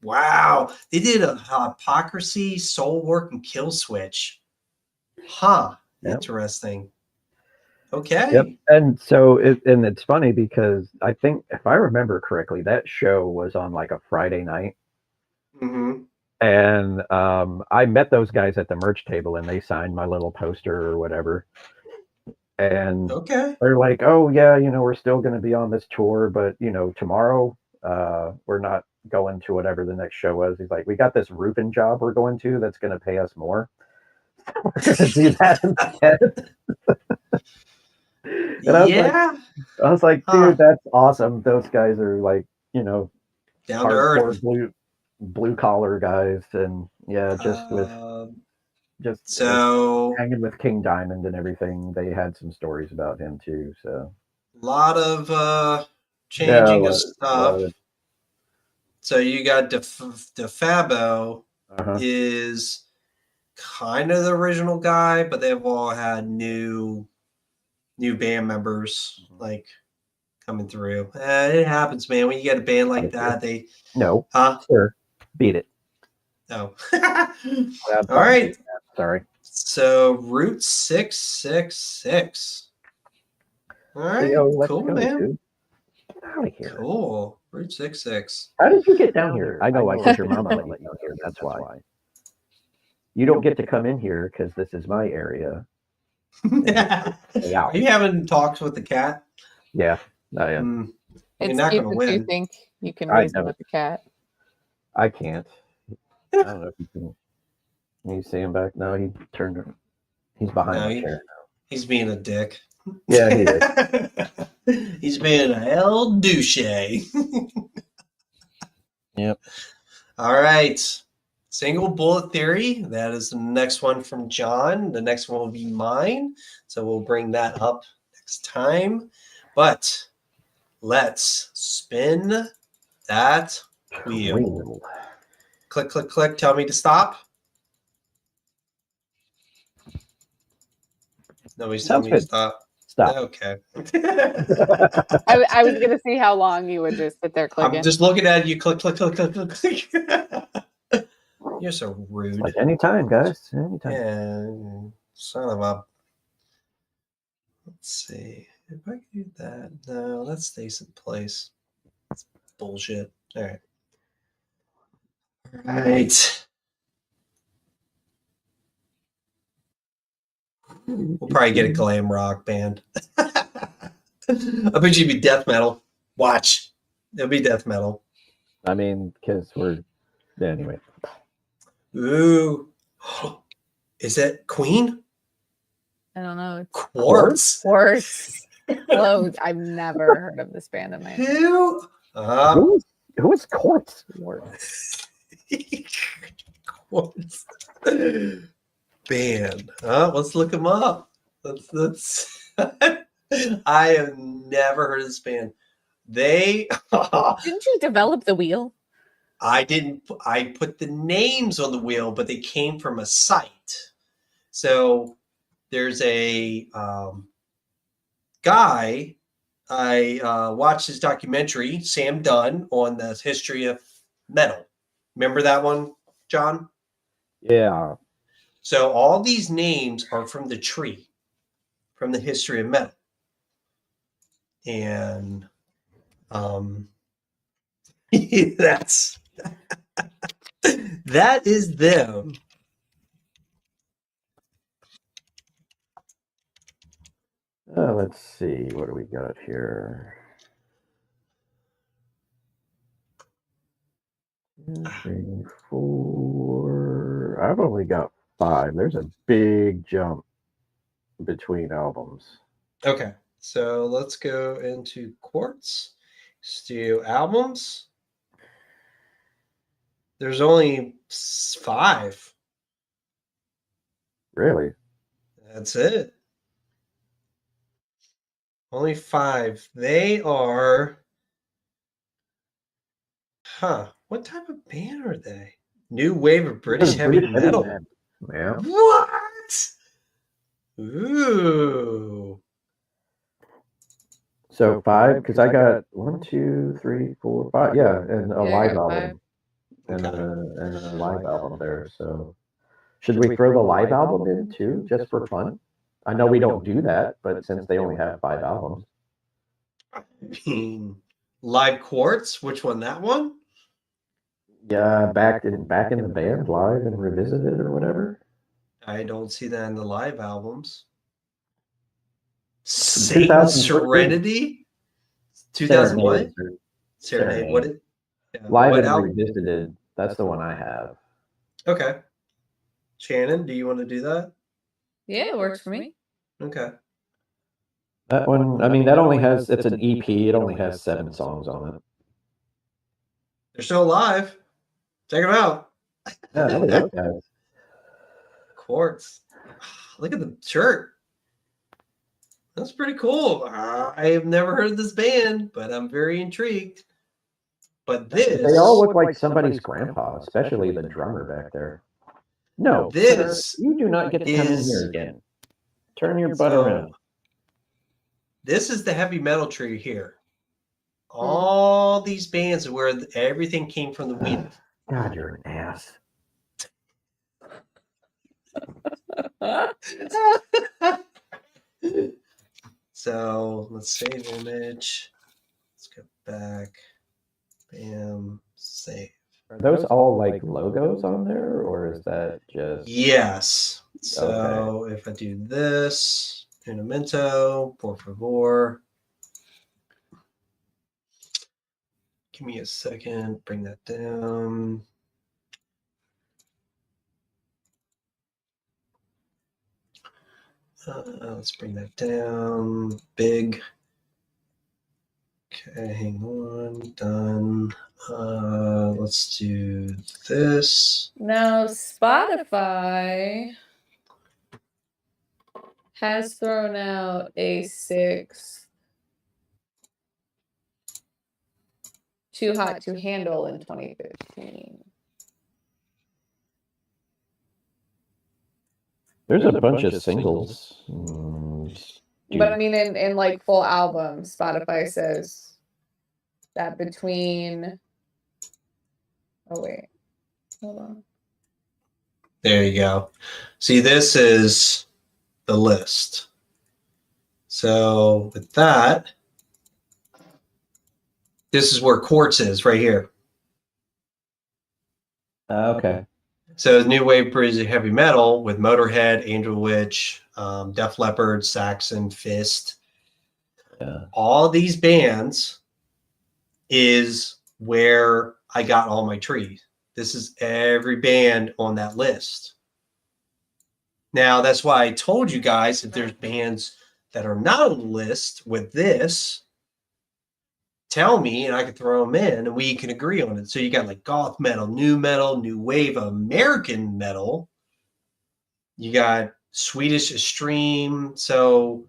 Wow. They did a Hypocrisy, Soul Work, and Kill Switch. Huh. Yep. Interesting. Okay. Yep. And so and it's funny because I think if I remember correctly, that show was on like a Friday night. Mm-hmm. And I met those guys at the merch table and they signed my little poster or whatever. And Okay. they're like, "Oh yeah, we're still going to be on this tour, but tomorrow we're not going to whatever the next show was." He's like, "We got this roofing job we're going to that's going to pay us more. We're going to do that instead." And Yeah. I was like, Huh. dude, that's awesome. Those guys are like, Down to earth. hardcore blue collar guys, and yeah, just So hanging with King Diamond and everything. They had some stories about him too. So a lot of yeah, changing of stuff. So you got DeFabo is kind of the original guy, but they've all had new band members like coming through. It happens, man. When you get a band like that, sure, beat it. No. All right. Sorry. So Route 666. All right. Cool, man. Dude. Get out of here. Cool. Route 66. How did you get down here? I know, because your mama let you down here. That's why. You don't get to come in here because this is my area. Are you having talks with the cat? Yeah, I am. You're not going to win. You think you can reason with the cat? I can't. I don't know if you can. Can you see him back? No, he turned. He's behind the chair now. He's being a dick. Yeah, he is. He's being a El douche. Yep. All right. Single bullet theory. That is the next one from John. The next one will be mine. So we'll bring that up next time. But let's spin that wheel. Click, click, click. Tell me to stop. Nobody's telling me to stop. Stop. Okay. I was going to see how long you would just sit there clicking. I'm just looking at you. Click, click, click, click, click, click. You're so rude. Like anytime, guys. Anytime. Yeah. Son of a. Let's see. If I can do that. No, that stays in place. That's bullshit. All right. All right. We'll probably get a glam rock band. I bet you'd be death metal. Watch. It'll be death metal. I mean, because we're... Anyway. Ooh. Is that Queen? I don't know. Quartz. Quartz. Hello. I've never heard of this band in my life. Who is Quartz? Quartz. Band. Let's look them up. Let's I have never heard of this band. They Didn't you develop the wheel? I didn't. I put the names on the wheel, but they came from a site. So there's a guy. I watched his documentary, Sam Dunn, on the history of metal. Remember that one, John? Yeah. So all these names are from the tree, from the history of metal. And that's that is them. Let's see. What do we got here? 2, 3, 4. I've only got 5. There's a big jump between albums. Okay, so let's go into Quartz Studio albums. There's only 5. Really? That's it. Only 5. They are... What type of band are they? New wave of British heavy metal. Yeah. What? Ooh. So 5, because I got 1, 2, 3, 4, 5. Yeah, and a live album. And a live album there. So should we throw the live album in too, just for fun? I know we don't do that, but since they only have 5 albums. I mean, Live Quartz, which one? That one? Yeah, back in the band live and revisited or whatever. I don't see that in the live albums. Satan Serenity? 2000 what? Serenade. What? Live what and Revisited. That's the one I have. Okay. Shannon, do you want to do that? Yeah, it works for me. Okay. That one, I mean, that only has, it's an EP. It only has 7 songs on it. They're still alive. Check them out. Yeah, look at those guys. Quartz. Look at the shirt. That's pretty cool. I have never heard of this band, but I'm very intrigued. But this... They all look like somebody's grandpa, especially the drummer back there. No, this sir, you do not get to come in here again. Turn your butt around. This is the heavy metal tree here. All these bands where everything came from the wind. God, you're an ass. So let's save image. Let's go back. Bam. Save. Are those all like logos on there, or is that just... Yes. So if I do this, un momento, por favor. Give me a second. Bring that down. Let's bring that down. Big. Okay, hang on. Done. Let's do this. Now, Spotify has thrown out a 6 Too Hot to Handle in 2015. There's a bunch of singles. But I mean, in like full album, Spotify says that between... Oh, wait. Hold on. There you go. See, this is the list. So with that, this is where Quartz is right here. Okay. So New Wave British Heavy Metal with Motorhead, Angel Witch, Def Leppard, Saxon, Fist. Yeah. All these bands is where I got all my trees. This is every band on that list. Now, that's why I told you guys if there's bands that are not on the list with this, tell me and I can throw them in and we can agree on it. So you got like goth metal, new wave, American metal. You got Swedish Extreme. So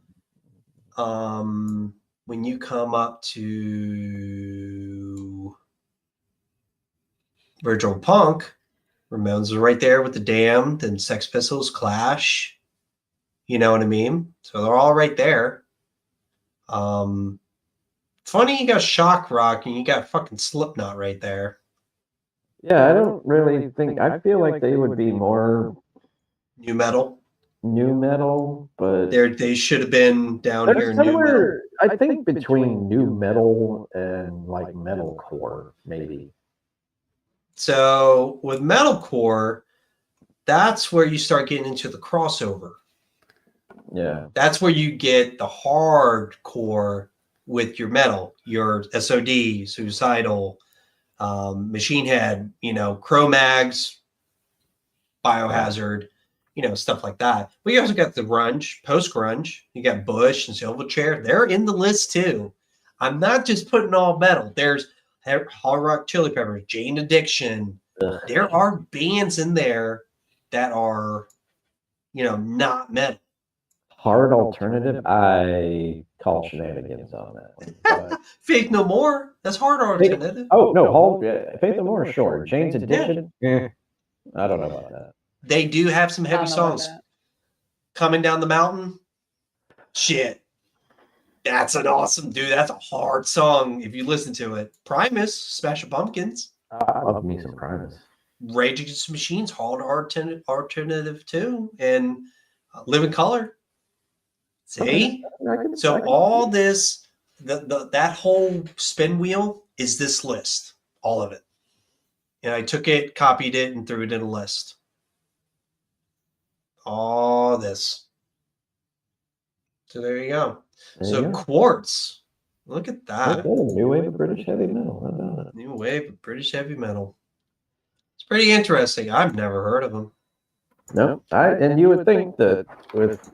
when you come up to Virtual Punk, Ramones are right there with the Damned, then Sex Pistols, Clash. You know what I mean? So they're all right there. Funny you got Shock Rock and you got fucking Slipknot right there. Yeah, I don't really think... I feel like they would be more... New metal, but... they should have been down here in new metal. I think between new metal and like metalcore, maybe. So with metalcore, that's where you start getting into the crossover. Yeah. That's where you get the hardcore with your metal, your SOD, Suicidal, Machine Head, Cro-Mags, Biohazard, stuff like that. But you also got the grunge, post-grunge. You got Bush and Silverchair. They're in the list too. I'm not just putting all metal. There's Hard Rock Chili Peppers, Jane Addiction. There are bands in there that are, not metal. Hard alternative, I call shenanigans on that one. Faith No More, that's hard alternative. Faith No More, sure. Jane's Addiction, I don't know about that. They do have some heavy songs. Coming Down the Mountain, shit. That's an awesome, dude. That's a hard song if you listen to it. Primus, Smashing Pumpkins. I love me some Primus. Rage Against the Machine's hard alternative too. And Living Color. See? So all this, that whole spin wheel is this list, all of it. And I took it, copied it, and threw it in a list. All this. So there you go. So Quartz. Look at that. New wave of British heavy metal. New wave of British heavy metal. It's pretty interesting. I've never heard of them. No, and you would think that with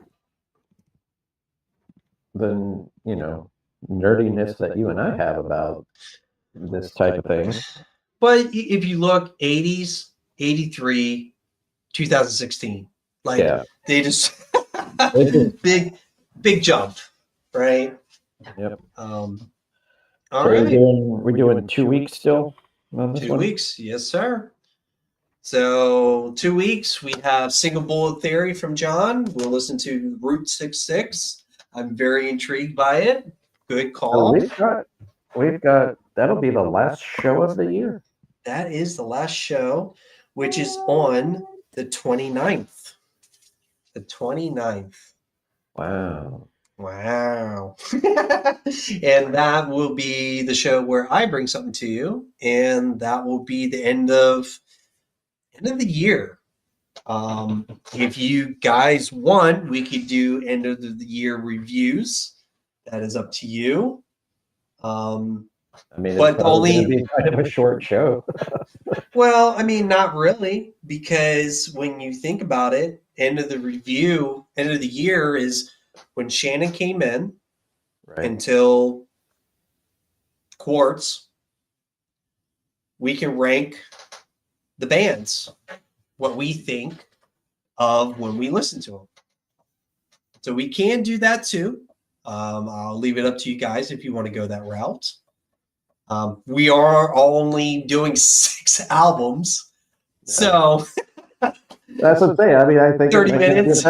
the nerdiness that you and I have about this type of thing. But if you look 80s, 83, 2016, like they just big jump, right? Yep. All right. right. We're doing 2 weeks still on this 2 one? weeks, yes, sir. So 2 weeks, we have Single Bullet Theory from John. We'll listen to Route 66. I'm very intrigued by it. Good call. We've got that'll be the last show of the year. That is the last show, which is on the 29th. The 29th. Wow. And that will be the show where I bring something to you, and that will be the end of the year. If you guys want, we could do end of the year reviews. That is up to you. I mean, but it's only be kind of a short show. Well, I mean, not really, because when you think about it, end of the year is when Shannon came in until Quartz. We can rank the bands, what we think of when we listen to them. So we can do that too. I'll leave it up to you guys if you want to go that route. We are only doing 6 albums, so that's what I'm saying. I mean, I think 30 minutes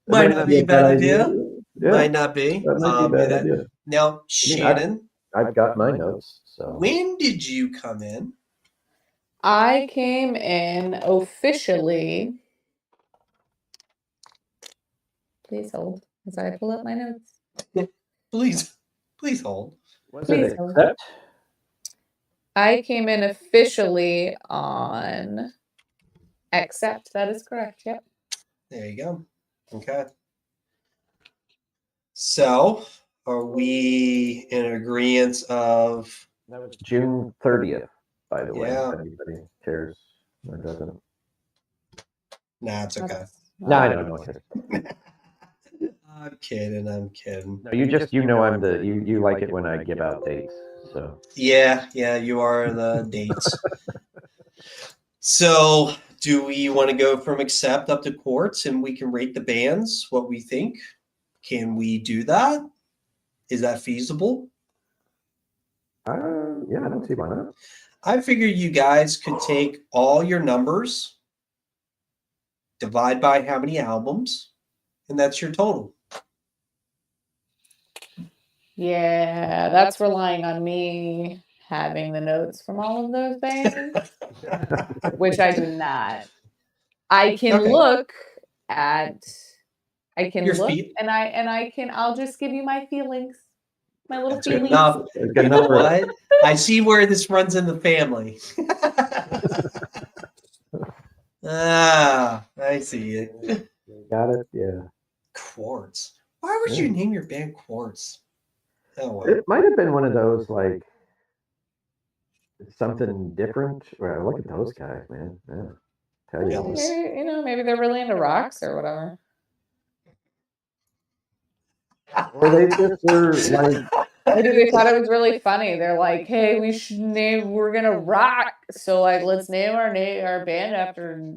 might not be a bad idea. Yeah, might not be. That might be a bad idea. Now, Shannon, I've got my notes. So when did you come in? I came in officially. Please hold as I pull up my notes. Please hold. Please hold. I came in officially on Accept. That is correct. Yep. There you go. Okay. So, are we in agreement of? That was June 30th, by the way. Yeah. If anybody cares or doesn't. Nah, it's okay. No, I don't know. I'm kidding. No, I'm you like it when I give out dates. So yeah, you are the dates. So, do we want to go from Accept up to Quartz and we can rate the bands, what we think? Can we do that? Is that feasible? Yeah, I don't see why not. I figured you guys could take all your numbers, divide by how many albums, and that's your total. Yeah, that's relying on me having the notes from all of those bands, which I do not. I can look at, Your feet. and I'll just give you my feelings, my little That's feelings. Good enough. What? I see where this runs in the family. I see it. Got it. Yeah. Quartz. Why would you name your band Quartz? Oh, well. It might have been one of those like something different. Well, look at those guys, man. Yeah. Tell you. Maybe they're really into rocks or whatever. Or they just were like. Maybe they thought it was really funny. They're like, "Hey, we're gonna rock. So like, let's name our band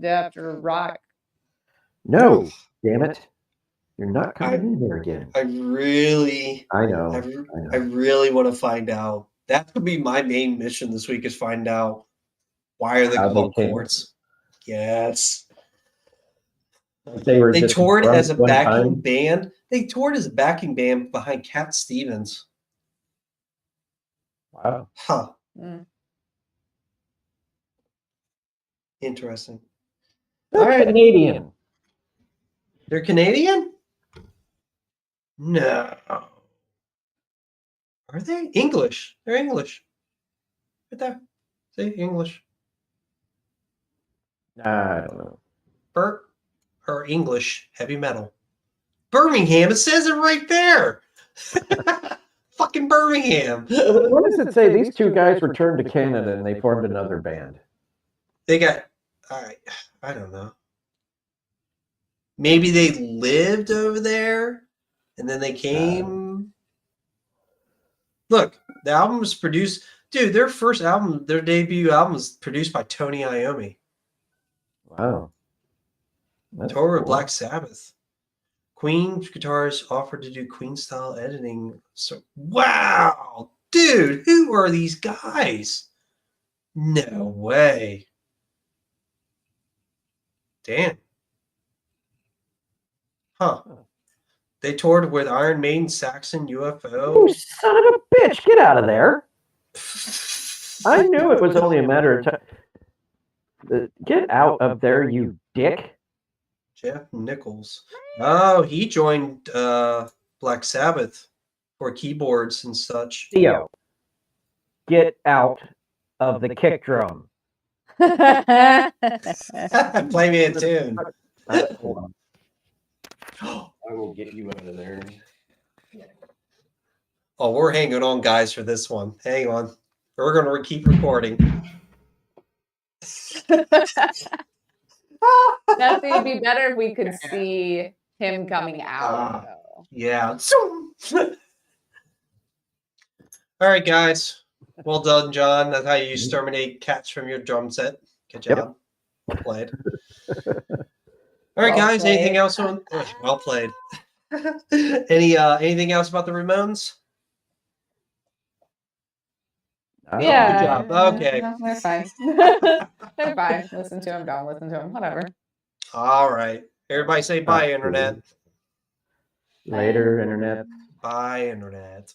after rock." No, damn it. You're not coming in there again. I know. I really want to find out. That could be my main mission this week, is find out why are they called Quartz. Yes. They toured as a backing band. They toured as a backing band behind Cat Stevens. Wow. Huh. Interesting. All right. Canadian. They're Canadian? No. Are they? English. They're English. Right there. See, English. I don't know. Bert or English heavy metal. Birmingham. It says it right there. Fucking Birmingham. What does it say? These two guys returned to Canada and they formed another band. They got. I don't know. Maybe they lived over there and then they came. Look, the album was produced. Dude, their first album, their debut album was produced by Tony Iommi. Wow. That's Tour with cool. Black Sabbath. Queen guitarists offered to do Queen style editing. So wow, dude, who are these guys? No way. Damn. Huh. They toured with Iron Maiden, Saxon, UFO. Oh, son of a bitch, get out of there. I knew it was only a matter of time. Get out of there, you dick. Jeff Nichols. Oh, he joined Black Sabbath for keyboards and such. Theo, get out of the kick drum. Play me a tune. Hold on. I will get you out of there. Oh, we're hanging on, guys, for this one. Hang on. We're going to keep recording. Now, it'd be better if we could see him coming out. Yeah. All right, guys. Well done, John. That's how you exterminate cats from your drum set. Good job. Well played. All right, guys. played. Anything else on? Well played. Anything else about the Ramones? Yeah. Good job. Okay. No, they're fine. They're fine. Listen to him. Don't listen to him. Whatever. All right. Everybody say bye, Internet. Later, Internet. Bye, Internet.